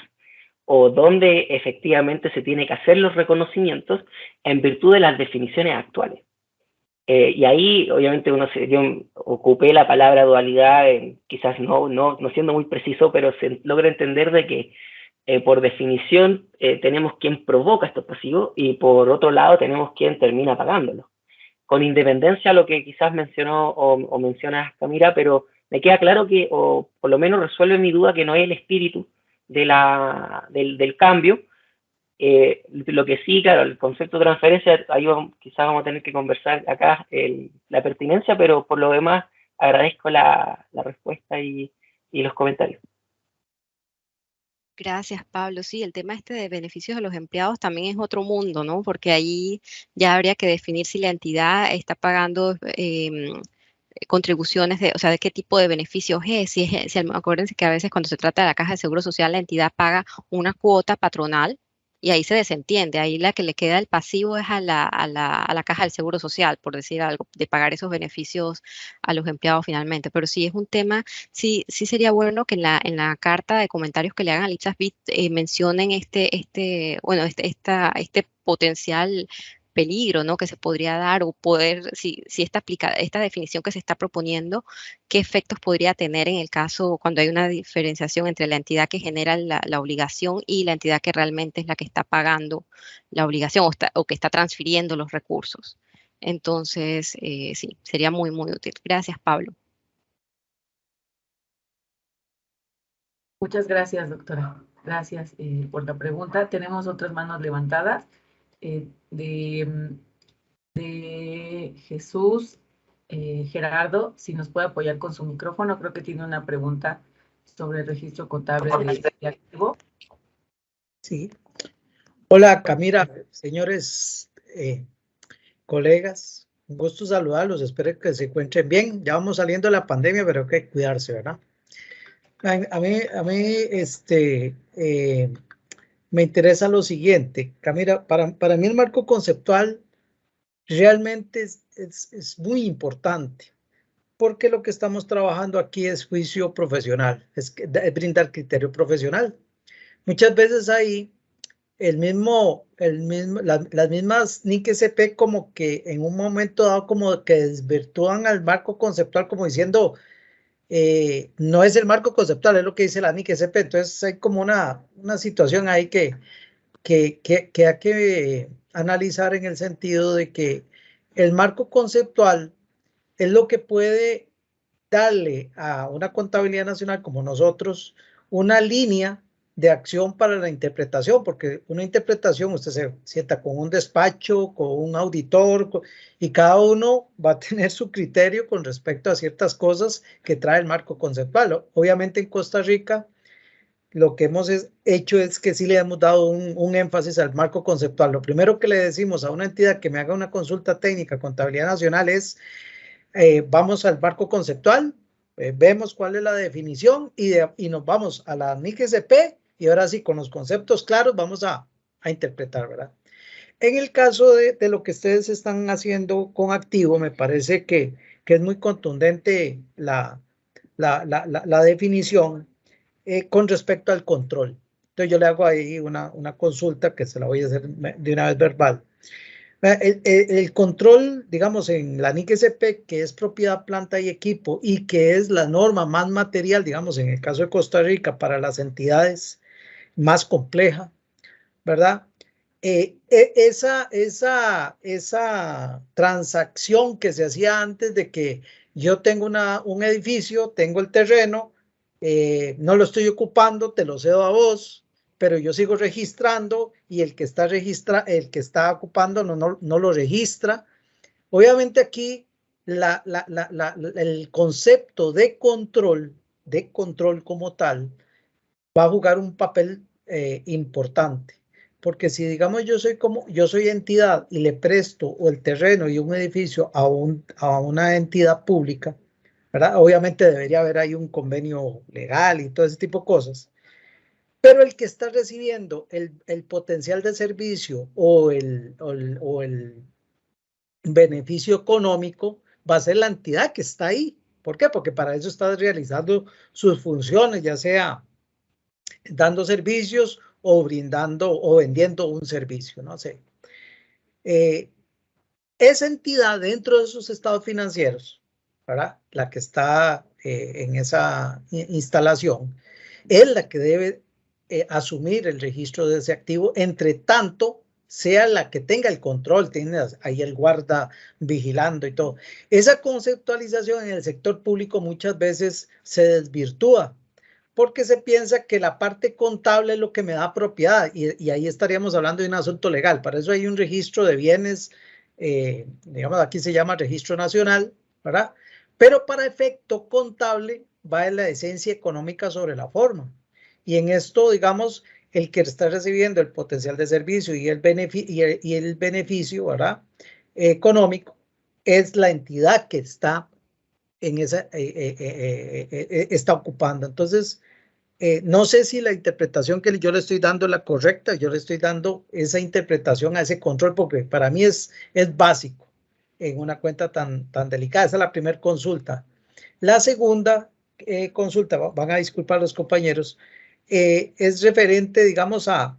o dónde efectivamente se tiene que hacer los reconocimientos en virtud de las definiciones actuales. Y ahí, obviamente, yo ocupé la palabra dualidad, quizás no siendo muy preciso, pero se logra entender de que por definición tenemos quien provoca estos pasivos y por otro lado tenemos quien termina pagándolo. Con independencia a lo que quizás mencionó o mencionas, Camila, pero me queda claro que, o por lo menos resuelve mi duda, que no es el espíritu del cambio. Lo que sí, claro, el concepto de transferencia, ahí quizás vamos a tener que conversar acá la pertinencia, pero por lo demás agradezco la respuesta y los comentarios. Gracias, Pablo. Sí, el tema de beneficios de los empleados también es otro mundo, ¿no? Porque ahí ya habría que definir si la entidad está pagando contribuciones o sea, de qué tipo de beneficios es. Acuérdense que a veces cuando se trata de la Caja de Seguro Social, la entidad paga una cuota patronal y ahí se desentiende. Ahí la que le queda el pasivo es a la Caja del Seguro Social, por decir algo, de pagar esos beneficios a los empleados finalmente. Pero sí es un tema, sí sería bueno que en la carta de comentarios que le hagan al IPSAS-B mencionen este potencial peligro, ¿no?, que se podría dar, o si esta definición que se está proponiendo, qué efectos podría tener en el caso cuando hay una diferenciación entre la entidad que genera la obligación y la entidad que realmente es la que está pagando la obligación o que está transfiriendo los recursos. Entonces, sí, sería muy, muy útil. Gracias, Pablo. Muchas gracias, doctora. Gracias por la pregunta. Tenemos otras manos levantadas. De Jesús Gerardo, si nos puede apoyar con su micrófono, creo que tiene una pregunta sobre el registro contable de activo. Sí. Hola, Camila, señores colegas, un gusto saludarlos, espero que se encuentren bien. Ya vamos saliendo de la pandemia, pero hay que cuidarse, ¿verdad? A mí me interesa lo siguiente. Camila, para mí el marco conceptual realmente es muy importante, porque lo que estamos trabajando aquí es juicio profesional, es brindar criterio profesional. Muchas veces ahí las mismas NIC SP como que en un momento dado como que desvirtúan al marco conceptual como diciendo no es el marco conceptual, es lo que dice la NIC SP. Entonces hay como una situación ahí que hay que analizar en el sentido de que el marco conceptual es lo que puede darle a una contabilidad nacional como nosotros una línea de acción para la interpretación, porque una interpretación usted se sienta con un despacho, con un auditor, y cada uno va a tener su criterio con respecto a ciertas cosas que trae el marco conceptual. Obviamente en Costa Rica lo que hemos hecho es que sí le hemos dado un énfasis al marco conceptual. Lo primero que le decimos a una entidad que me haga una consulta técnica, contabilidad nacional, es vamos al marco conceptual, vemos cuál es la definición y nos vamos a la NIC SP y ahora sí, con los conceptos claros vamos a interpretar, ¿verdad? En el caso de lo que ustedes están haciendo con activo, me parece que es muy contundente la definición con respecto al control. Entonces yo le hago ahí una consulta que se la voy a hacer de una vez verbal. El control, digamos, en la NIC SP, que es propiedad, planta y equipo, y que es la norma más material, digamos, en el caso de Costa Rica, para las entidades más compleja, ¿verdad? Esa transacción que se hacía antes de que yo tengo un edificio, tengo el terreno, no lo estoy ocupando, te lo cedo a vos, pero yo sigo registrando y el que está ocupando no lo registra. Obviamente aquí el concepto de control como tal va a jugar un papel importante. Porque si digamos yo soy entidad y le presto o el terreno y un edificio a una entidad pública, ¿verdad? Obviamente debería haber ahí un convenio legal y todo ese tipo de cosas. Pero el que está recibiendo el potencial de servicio o el beneficio económico va a ser la entidad que está ahí. ¿Por qué? Porque para eso está realizando sus funciones, ya sea dando servicios o brindando o vendiendo un servicio, no sé. Esa entidad dentro de sus estados financieros, ¿verdad? La que está en esa instalación, es la que debe asumir el registro de ese activo, entre tanto sea la que tenga el control, tiene ahí el guarda vigilando y todo. Esa conceptualización en el sector público muchas veces se desvirtúa, porque se piensa que la parte contable es lo que me da propiedad y ahí estaríamos hablando de un asunto legal. Para eso hay un registro de bienes, digamos aquí se llama registro nacional, ¿verdad? Pero para efecto contable va en la esencia económica sobre la forma. Y en esto, digamos, el que está recibiendo el potencial de servicio y el beneficio, ¿verdad? Económico es la entidad que está en esa está ocupando. Entonces, no sé si la interpretación que yo le estoy dando es la correcta, yo le estoy dando esa interpretación a ese control, porque para mí es básico en una cuenta tan delicada. Esa es la primera consulta. La segunda consulta, van a disculpar los compañeros, es referente, digamos, a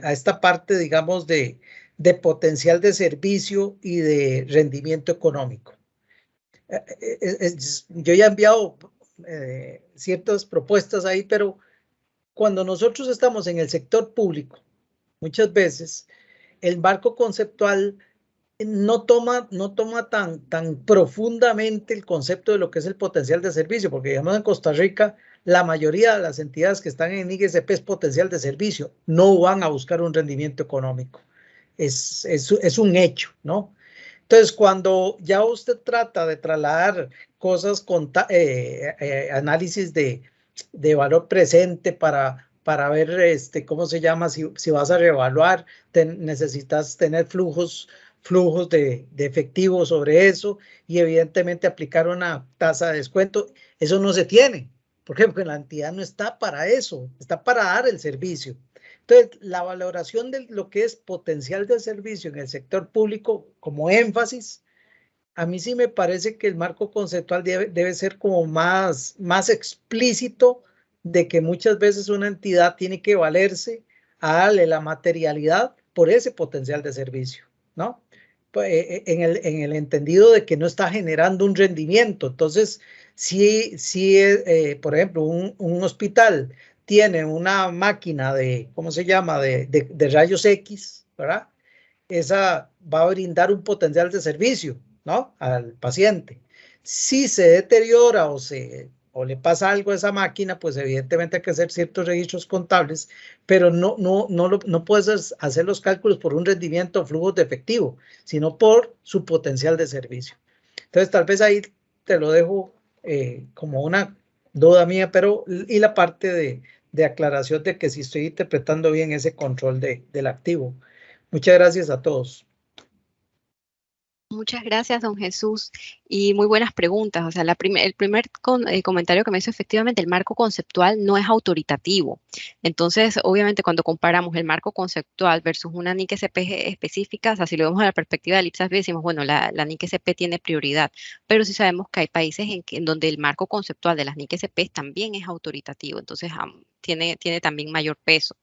esta parte, digamos, de potencial de servicio y de rendimiento económico. Yo ya he enviado ciertas propuestas ahí, pero cuando nosotros estamos en el sector público, muchas veces el marco conceptual no toma tan profundamente el concepto de lo que es el potencial de servicio, porque digamos en Costa Rica la mayoría de las entidades que están en IGSP es potencial de servicio, no van a buscar un rendimiento económico, es un hecho, ¿no? Entonces, cuando ya usted trata de trasladar cosas con análisis de valor presente para ver cómo se llama, si vas a reevaluar, necesitas tener flujos de efectivo sobre eso y evidentemente aplicar una tasa de descuento. Eso no se tiene. ¿Por qué? Porque la entidad no está para eso, está para dar el servicio. Entonces, la valoración de lo que es potencial de servicio en el sector público como énfasis, a mí sí me parece que el marco conceptual debe ser como más explícito de que muchas veces una entidad tiene que valerse a darle la materialidad por ese potencial de servicio, ¿no? En el entendido de que no está generando un rendimiento. Entonces, si por ejemplo, un hospital tiene una máquina de, ¿cómo se llama?, de rayos X, ¿verdad? Esa va a brindar un potencial de servicio, ¿no?, al paciente. Si se deteriora o le pasa algo a esa máquina, pues evidentemente hay que hacer ciertos registros contables, pero no puedes hacer los cálculos por un rendimiento o flujos de efectivo, sino por su potencial de servicio. Entonces, tal vez ahí te lo dejo como una duda mía, pero y la parte de aclaración de que si estoy interpretando bien ese control del activo. Muchas gracias a todos. Muchas gracias, don Jesús, y muy buenas preguntas. O sea, el primer comentario que me hizo, efectivamente, el marco conceptual no es autoritativo. Entonces, obviamente, cuando comparamos el marco conceptual versus una NIC SP específica, o sea, si lo vemos a la perspectiva del IPSASB, decimos, bueno, la NIC SP tiene prioridad, pero sí sabemos que hay países en donde el marco conceptual de las NIC SP también es autoritativo, entonces tiene también mayor peso.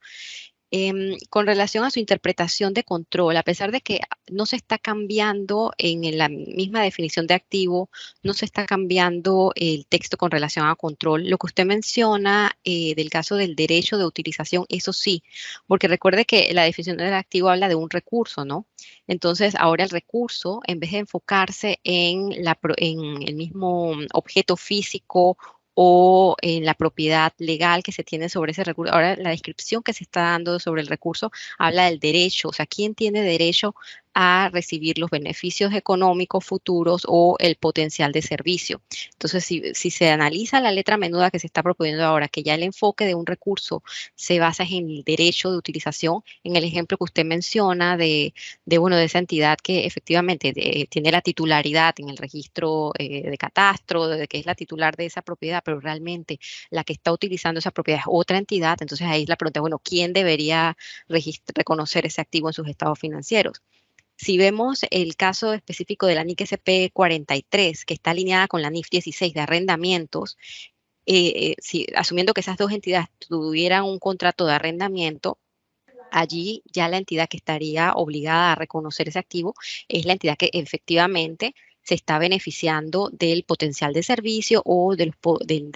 Con relación a su interpretación de control, a pesar de que no se está cambiando en la misma definición de activo, no se está cambiando el texto con relación a control, lo que usted menciona del caso del derecho de utilización, eso sí, porque recuerde que la definición del activo habla de un recurso, ¿no? Entonces, ahora el recurso, en vez de enfocarse en el mismo objeto físico o en la propiedad legal que se tiene sobre ese recurso. Ahora, la descripción que se está dando sobre el recurso habla del derecho, o sea, ¿quién tiene derecho a recibir los beneficios económicos futuros o el potencial de servicio? Entonces, si se analiza la letra menuda que se está proponiendo ahora, que ya el enfoque de un recurso se basa en el derecho de utilización, en el ejemplo que usted menciona de esa entidad que efectivamente tiene la titularidad en el registro de catastro, de que es la titular de esa propiedad, pero realmente la que está utilizando esa propiedad es otra entidad, entonces ahí es la pregunta, bueno, ¿quién debería reconocer ese activo en sus estados financieros? Si vemos el caso específico de la NIC SP 43, que está alineada con la NIF 16 de arrendamientos, asumiendo que esas dos entidades tuvieran un contrato de arrendamiento, allí ya la entidad que estaría obligada a reconocer ese activo es la entidad que efectivamente se está beneficiando del potencial de servicio o de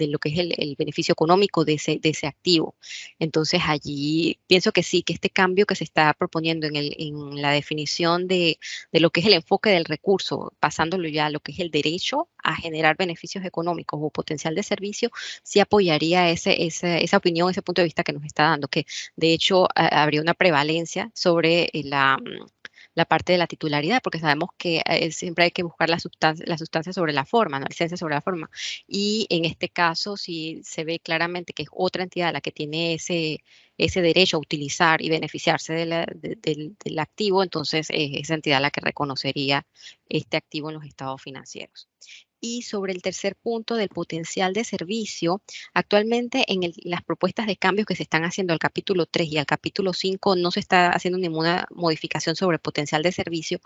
lo que es el beneficio económico de ese activo. Entonces allí pienso que sí, que este cambio que se está proponiendo en la definición de lo que es el enfoque del recurso, pasándolo ya a lo que es el derecho a generar beneficios económicos o potencial de servicio, sí apoyaría esa opinión, ese punto de vista que nos está dando, que de hecho habría una prevalencia sobre la parte de la titularidad, porque sabemos que siempre hay que buscar la sustancia sobre la forma, ¿no? La licencia sobre la forma. Y en este caso, si se ve claramente que es otra entidad la que tiene ese derecho a utilizar y beneficiarse del activo, entonces es esa entidad la que reconocería este activo en los estados financieros. Y sobre el tercer punto del potencial de servicio, actualmente en las propuestas de cambios que se están haciendo al capítulo 3 y al capítulo 5 no se está haciendo ninguna modificación sobre potencial de servicio,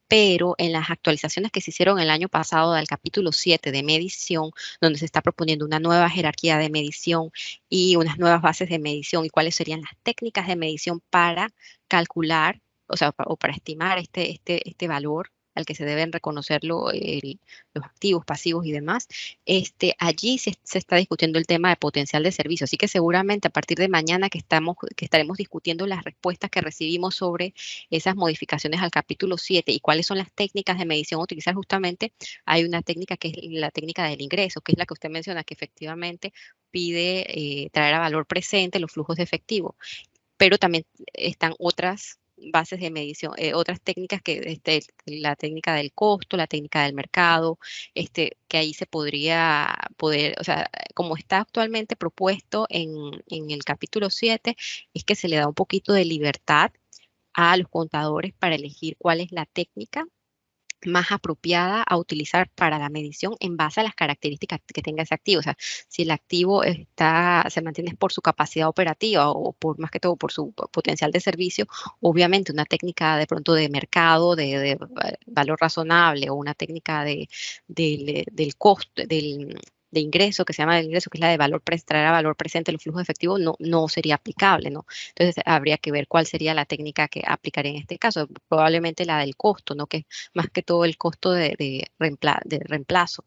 pero en las actualizaciones que se hicieron el año pasado al capítulo 7 de medición, donde se está proponiendo una nueva jerarquía de medición y unas nuevas bases de medición y cuáles serían las técnicas de medición para calcular, o sea, o para estimar este valor al que se deben reconocer los activos, pasivos y demás, allí se está discutiendo el tema de potencial de servicio. Así que seguramente a partir de mañana que estaremos discutiendo las respuestas que recibimos sobre esas modificaciones al capítulo 7 y cuáles son las técnicas de medición a utilizar justamente, hay una técnica que es la técnica del ingreso, que es la que usted menciona, que efectivamente pide traer a valor presente los flujos de efectivo. Pero también están otras bases de medición, otras técnicas que la técnica del costo, la técnica del mercado, que ahí se podría o sea, como está actualmente propuesto en el capítulo 7, es que se le da un poquito de libertad a los contadores para elegir cuál es la técnica más apropiada a utilizar para la medición en base a las características que tenga ese activo. O sea, si el activo se mantiene por su capacidad operativa o por más que todo por su potencial de servicio, obviamente una técnica de pronto de mercado, de valor razonable o una técnica del costo, de ingreso, que se llama de ingreso, que es la de traer a valor presente los flujos efectivos, no sería aplicable, ¿no? Entonces habría que ver cuál sería la técnica que aplicaría en este caso, probablemente la del costo, ¿no? Que más que todo el costo de reemplazo.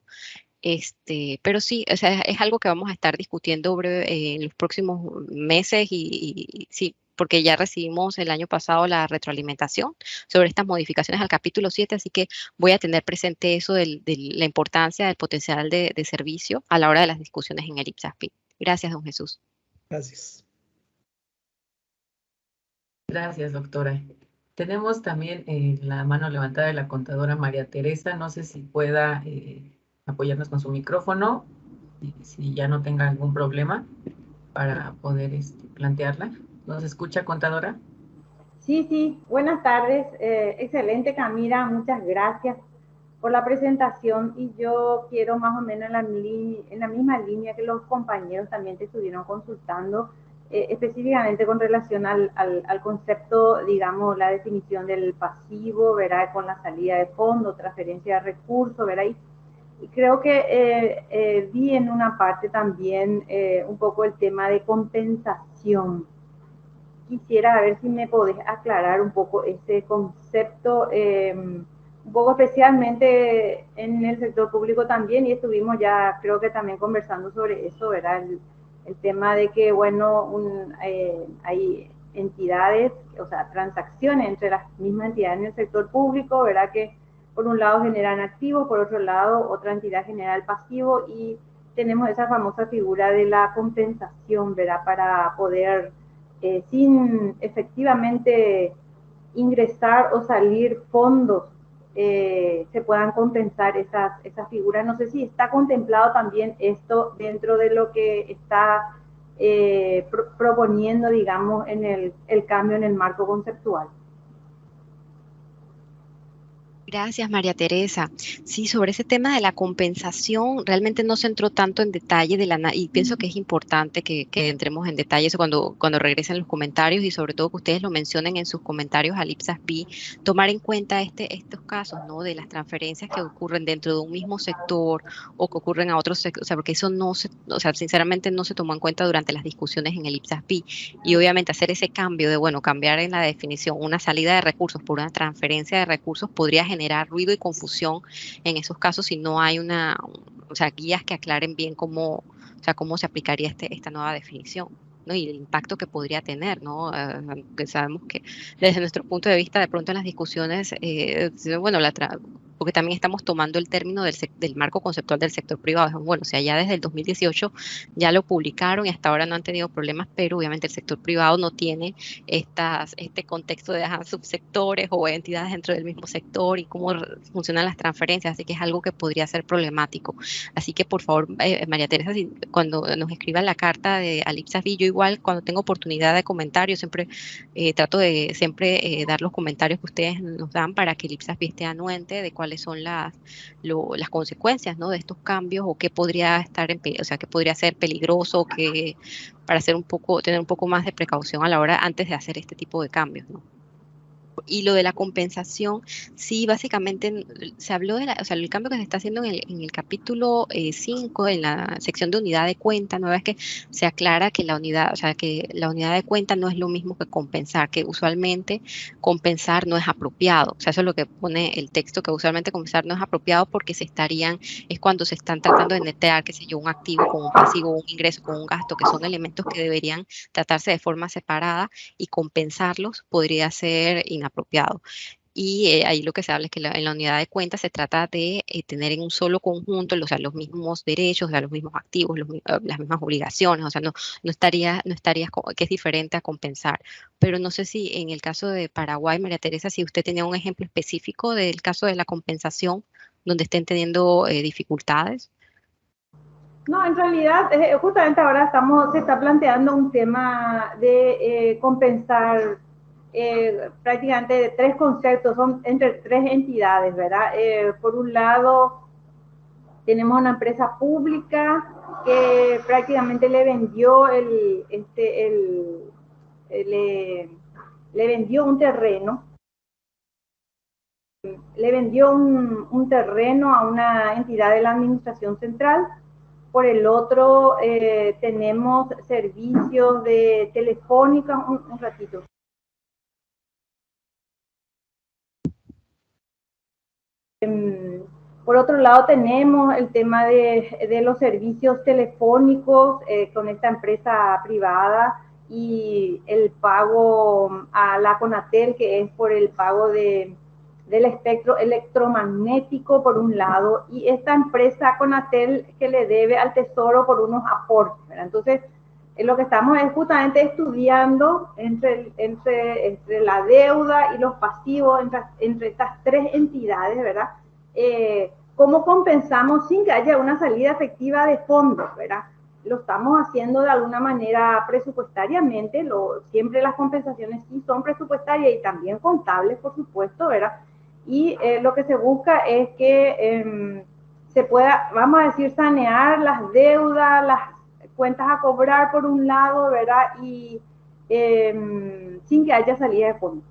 Pero sí, o sea, es algo que vamos a estar discutiendo en los próximos meses y sí, porque ya recibimos el año pasado la retroalimentación sobre estas modificaciones al capítulo 7, así que voy a tener presente eso de la importancia del potencial de servicio a la hora de las discusiones en el IPSASP. Gracias, don Jesús. Gracias. Gracias, doctora. Tenemos también la mano levantada de la contadora María Teresa. No sé si pueda apoyarnos con su micrófono, si ya no tenga algún problema para poder plantearla. ¿Nos escucha, contadora? Sí, buenas tardes. Excelente, Camila, muchas gracias por la presentación y yo quiero más o menos en la misma línea que los compañeros también te estuvieron consultando, específicamente con relación al concepto, digamos, la definición del pasivo, ¿verdad? Con la salida de fondo, transferencia de recursos, ¿verdad? Y creo que vi en una parte también un poco el tema de compensación. Quisiera ver si me podés aclarar un poco ese concepto, un poco especialmente en el sector público también, y estuvimos ya creo que también conversando sobre eso, ¿verdad? El tema de que, bueno, hay entidades, o sea, transacciones entre las mismas entidades en el sector público, ¿verdad? Que por un lado generan activos, por otro lado otra entidad genera el pasivo, y tenemos esa famosa figura de la compensación, ¿verdad? Para poder sin efectivamente ingresar o salir fondos, se puedan compensar esas figuras. No sé si está contemplado también esto dentro de lo que está proponiendo, digamos, en el cambio en el marco conceptual. Gracias, María Teresa. Sí, sobre ese tema de la compensación, realmente no se entró tanto en detalle y pienso que es importante que entremos en detalle eso cuando regresen los comentarios y sobre todo que ustedes lo mencionen en sus comentarios al IPSASB, tomar en cuenta estos casos, ¿no? De las transferencias que ocurren dentro de un mismo sector o que ocurren a otros sectores, o sea, porque eso sinceramente no se tomó en cuenta durante las discusiones en el IPSASB y obviamente hacer ese cambio cambiar en la definición una salida de recursos por una transferencia de recursos podría generar ruido y confusión en esos casos si no hay guías que aclaren bien cómo se aplicaría esta nueva definición, ¿no? Y el impacto que podría tener, ¿no? Que sabemos que desde nuestro punto de vista, de pronto en las discusiones, porque también estamos tomando el término del marco conceptual del sector privado. Bueno, o sea, ya desde el 2018 ya lo publicaron y hasta ahora no han tenido problemas, pero obviamente el sector privado no tiene este contexto de subsectores o entidades dentro del mismo sector y cómo funcionan las transferencias, así que es algo que podría ser problemático. Así que, por favor, María Teresa, cuando nos escriban la carta al IPSASB, yo igual cuando tengo oportunidad de comentarios, siempre trato de dar los comentarios que ustedes nos dan para que el IPSASB esté anuente de cuáles son las consecuencias, ¿no? De estos cambios o qué podría qué podría ser peligroso, para tener un poco más de precaución a la hora antes de hacer este tipo de cambios, ¿no? Y lo de la compensación, sí, básicamente se habló el cambio que se está haciendo en el capítulo 5, en la sección de unidad de cuenta, nueva, es que se aclara que la unidad de cuenta no es lo mismo que compensar, que usualmente compensar no es apropiado. O sea, eso es lo que pone el texto, que usualmente compensar no es apropiado porque es cuando se están tratando de netear, qué sé yo, un activo con un pasivo, un ingreso con un gasto, que son elementos que deberían tratarse de forma separada y compensarlos podría ser inapropiado. Y ahí lo que se habla es que en la unidad de cuenta se trata de tener en un solo conjunto los mismos derechos, los mismos activos, las mismas obligaciones, o sea, no estarías que es diferente a compensar. Pero no sé si en el caso de Paraguay, María Teresa, si usted tenía un ejemplo específico del caso de la compensación donde estén teniendo dificultades. No, en realidad, justamente ahora se está planteando un tema de compensar prácticamente de tres conceptos, son entre tres entidades, ¿verdad? Por un lado, tenemos una empresa pública que prácticamente le vendió le vendió un terreno. Le vendió un terreno a una entidad de la administración central. Por el otro, tenemos servicios de telefónica. Un ratito. Por otro lado, tenemos el tema de los servicios telefónicos con esta empresa privada y el pago a la Conatel, que es por el pago del espectro electromagnético, por un lado, y esta empresa Conatel que le debe al Tesoro por unos aportes, ¿verdad? Entonces, lo que estamos es justamente estudiando entre la deuda y los pasivos, entre estas tres entidades, ¿verdad? ¿Cómo compensamos sin que haya una salida efectiva de fondos, ¿verdad? Lo estamos haciendo de alguna manera presupuestariamente, siempre las compensaciones sí son presupuestarias y también contables, por supuesto, ¿verdad? Y lo que se busca es que se pueda, vamos a decir, sanear las deudas, las cuentas a cobrar por un lado, ¿verdad? Y sin que haya salida de fondos.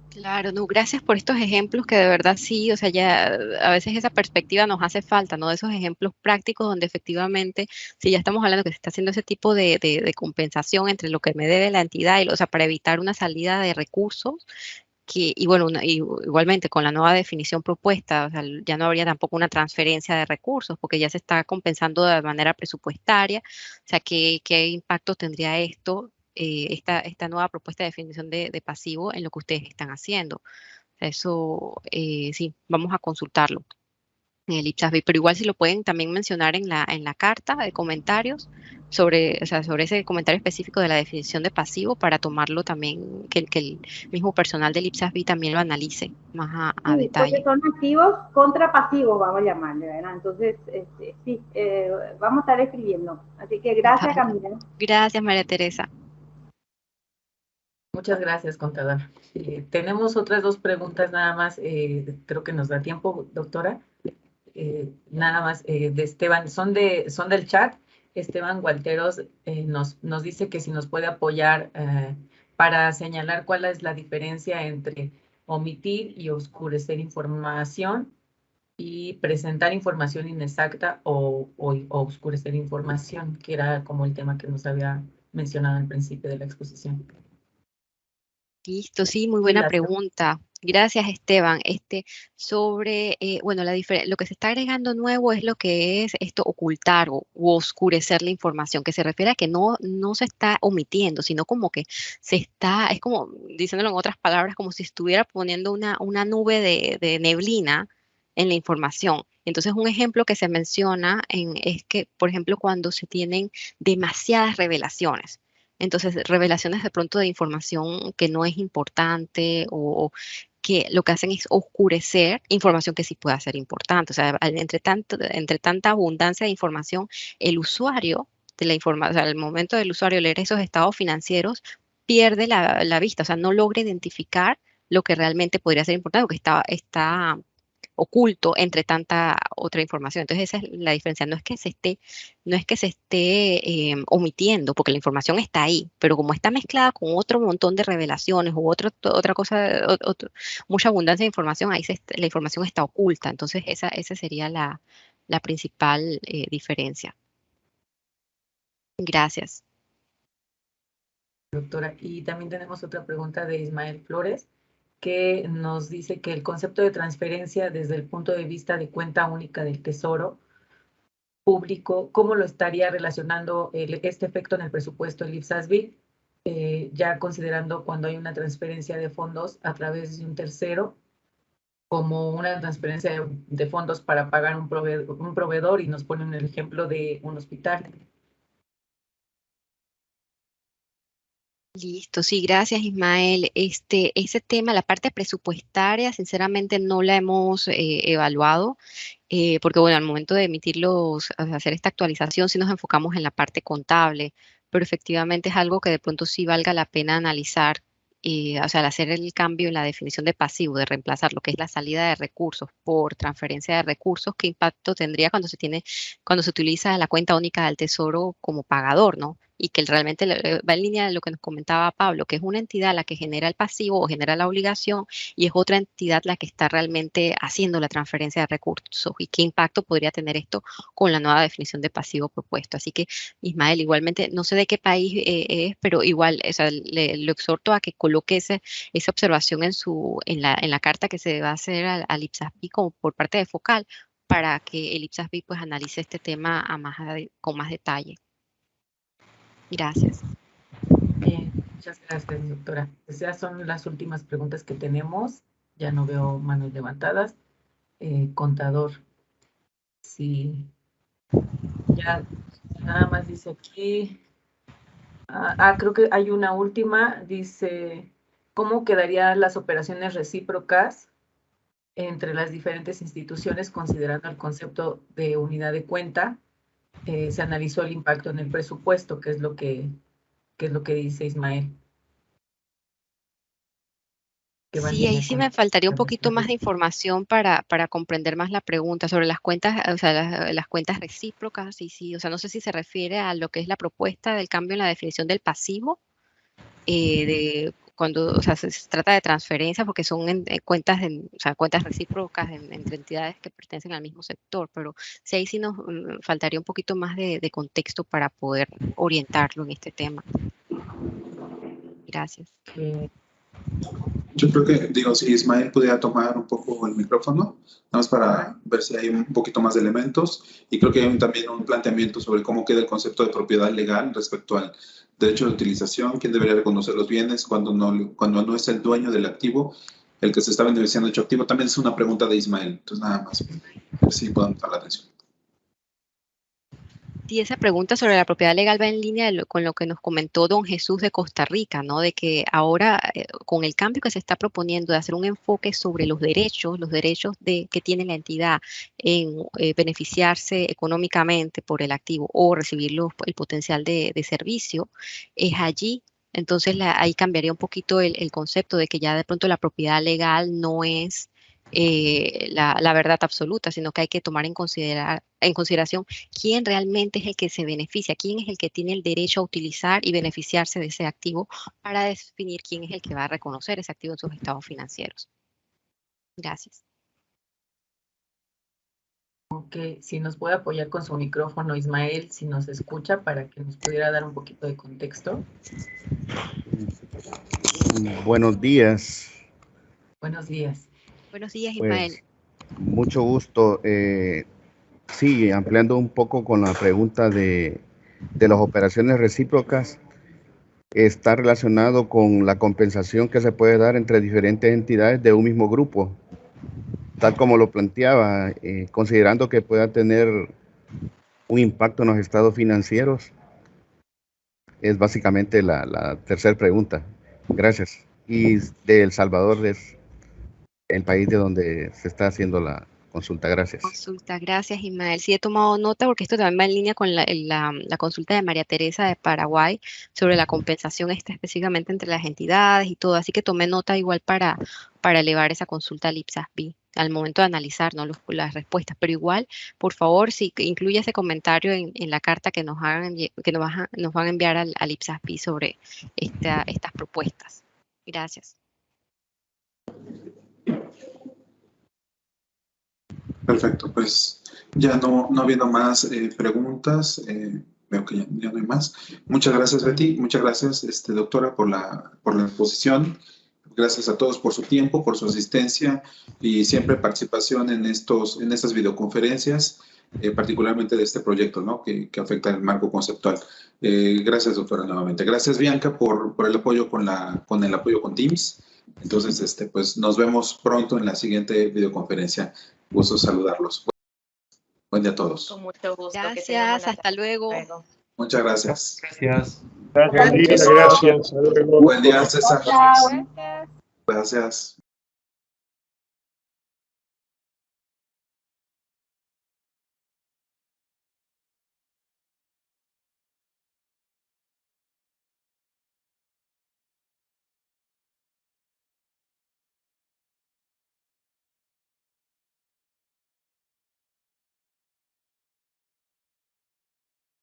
Claro, no, gracias por estos ejemplos que de verdad sí, o sea, ya a veces esa perspectiva nos hace falta, ¿no? De esos ejemplos prácticos donde efectivamente, si ya estamos hablando que se está haciendo ese tipo de compensación entre lo que me debe la entidad y, o sea, para evitar una salida de recursos, y bueno, igualmente con la nueva definición propuesta, o sea, ya no habría tampoco una transferencia de recursos porque ya se está compensando de manera presupuestaria, o sea, ¿qué impacto tendría esto? Esta nueva propuesta de definición de pasivo en lo que ustedes están haciendo. O sea, eso sí, vamos a consultarlo en el IPSASB, pero igual si lo pueden también mencionar en la carta de comentarios sobre, o sea, sobre ese comentario específico de la definición de pasivo para tomarlo también, que el mismo personal del IPSASB también lo analice más a Sí, detalle. porque son activos contra pasivos, vamos a llamarle, ¿verdad? Entonces, sí, vamos a estar escribiendo. Así que gracias, Camila. Gracias, María Teresa. Muchas gracias, contador. Tenemos otras dos preguntas nada más, creo que nos da tiempo, doctora. Nada más de Esteban, son del chat. Esteban Gualteros nos dice que si nos puede apoyar para señalar cuál es la diferencia entre omitir y oscurecer información y presentar información inexacta o oscurecer información, que era como el tema que nos había mencionado al principio de la exposición. Listo, sí, muy buena pregunta. Gracias, Esteban. Sobre, bueno, lo que se está agregando nuevo es lo que es esto, ocultar u oscurecer la información, que se refiere a que no se está omitiendo, sino como que es como, diciéndolo en otras palabras, como si estuviera poniendo una nube de neblina en la información. Entonces, un ejemplo que se menciona es que, por ejemplo, cuando se tienen demasiadas revelaciones. Entonces, revelaciones de pronto de información que no es importante o que lo que hacen es oscurecer información que sí puede ser importante. O sea, entre tanta abundancia de información, el usuario de la información, o sea, al momento del usuario leer esos estados financieros, pierde la vista, o sea, no logra identificar lo que realmente podría ser importante, porque está oculto entre tanta otra información. Entonces esa es la diferencia. No es que se esté omitiendo, porque la información está ahí, pero como está mezclada con otro montón de revelaciones u otra cosa, mucha abundancia de información, ahí la información está oculta. Entonces esa sería la principal diferencia. Gracias. Doctora, y también tenemos otra pregunta de Ismael Flores, que nos dice que el concepto de transferencia desde el punto de vista de cuenta única del Tesoro público, ¿cómo lo estaría relacionando este efecto en el presupuesto del IPSASB? Ya considerando cuando hay una transferencia de fondos a través de un tercero, como una transferencia de fondos para pagar un proveedor, y nos ponen el ejemplo de un hospital. Listo, sí, gracias Ismael. Ese tema, la parte presupuestaria, sinceramente no la hemos evaluado, porque bueno, al momento de hacer esta actualización, sí nos enfocamos en la parte contable, pero efectivamente es algo que de pronto sí valga la pena analizar. O sea, al hacer el cambio en la definición de pasivo, de reemplazar lo que es la salida de recursos por transferencia de recursos, ¿qué impacto tendría cuando se utiliza la cuenta única del Tesoro como pagador, ¿no? Y que realmente va en línea de lo que nos comentaba Pablo, que es una entidad la que genera el pasivo o genera la obligación y es otra entidad la que está realmente haciendo la transferencia de recursos. ¿Y qué impacto podría tener esto con la nueva definición de pasivo propuesto? Así que, Ismael, igualmente, no sé de qué país es, pero igual, o sea, lo exhorto a que coloque esa observación en la carta que se va a hacer al IPSASB como por parte de Focal, para que el IPSASB pues analice este tema con más detalle. Gracias. Bien, muchas gracias, doctora. Esas son las últimas preguntas que tenemos. Ya no veo manos levantadas. Contador, sí, ya nada más dice aquí. Creo que hay una última. Dice, ¿cómo quedarían las operaciones recíprocas entre las diferentes instituciones considerando el concepto de unidad de cuenta? Se analizó el impacto en el presupuesto, que es lo que dice Ismael. Sí, ahí sí me faltaría un poquito más de información para comprender más la pregunta sobre las cuentas, o sea, las cuentas recíprocas, sí, o sea, no sé si se refiere a lo que es la propuesta del cambio en la definición del pasivo, de cuando, o sea, se trata de transferencias porque son cuentas recíprocas entre entidades que pertenecen al mismo sector, pero sí ahí sí nos faltaría un poquito más de contexto para poder orientarlo en este tema. Gracias. Yo creo que, si Ismael pudiera tomar un poco el micrófono, nada más para ver si hay un poquito más de elementos, y creo que hay también un planteamiento sobre cómo queda el concepto de propiedad legal respecto al derecho de utilización, quién debería reconocer los bienes cuando no es el dueño del activo, el que se está beneficiando de dicho activo. También es una pregunta de Ismael, entonces nada más, a ver si podemos dar la atención. Sí, esa pregunta sobre la propiedad legal va en línea con lo que nos comentó don Jesús de Costa Rica, ¿no? De que ahora, con el cambio que se está proponiendo de hacer un enfoque sobre los derechos que tiene la entidad en beneficiarse económicamente por el activo o recibir el potencial de servicio, es allí. Entonces, ahí cambiaría un poquito el concepto de que ya de pronto la propiedad legal no es la verdad absoluta, sino que hay que tomar en consideración quién realmente es el que se beneficia, quién es el que tiene el derecho a utilizar y beneficiarse de ese activo para definir quién es el que va a reconocer ese activo en sus estados financieros. Gracias. Ok, si nos puede apoyar con su micrófono, Ismael, si nos escucha, para que nos pudiera dar un poquito de contexto. Buenos días. Buenos días. Buenos días, Ismael. Pues, mucho gusto. Sí, ampliando un poco con la pregunta de las operaciones recíprocas, está relacionado con la compensación que se puede dar entre diferentes entidades de un mismo grupo, tal como lo planteaba, considerando que pueda tener un impacto en los estados financieros. Es básicamente la tercera pregunta. Gracias. Y de El Salvador es el país de donde se está haciendo la consulta. Gracias. Gracias, Ismael. Sí, he tomado nota porque esto también va en línea con la consulta de María Teresa de Paraguay sobre la compensación específicamente entre las entidades y todo. Así que tomé nota igual para elevar esa consulta al IPSASB al momento de analizar, ¿no? las respuestas. Pero igual, por favor, si incluye ese comentario en la carta que nos van a enviar al IPSASB sobre estas propuestas. Gracias. Perfecto, pues ya no habiendo más preguntas, veo que ya no hay más. Muchas gracias, Betty. Muchas gracias, doctora, por la exposición. Gracias a todos por su tiempo, por su asistencia y siempre participación en estas videoconferencias, particularmente de este proyecto, ¿no? que afecta el marco conceptual. Gracias, doctora, nuevamente. Gracias, Bianca, por el apoyo con el apoyo con Teams. Entonces, pues nos vemos pronto en la siguiente videoconferencia. Gusto saludarlos. Buen día a todos. Con mucho gusto. Gracias, hasta luego. Muchas gracias. Gracias. Gracias. Buen día, César. Buen día, César. Gracias.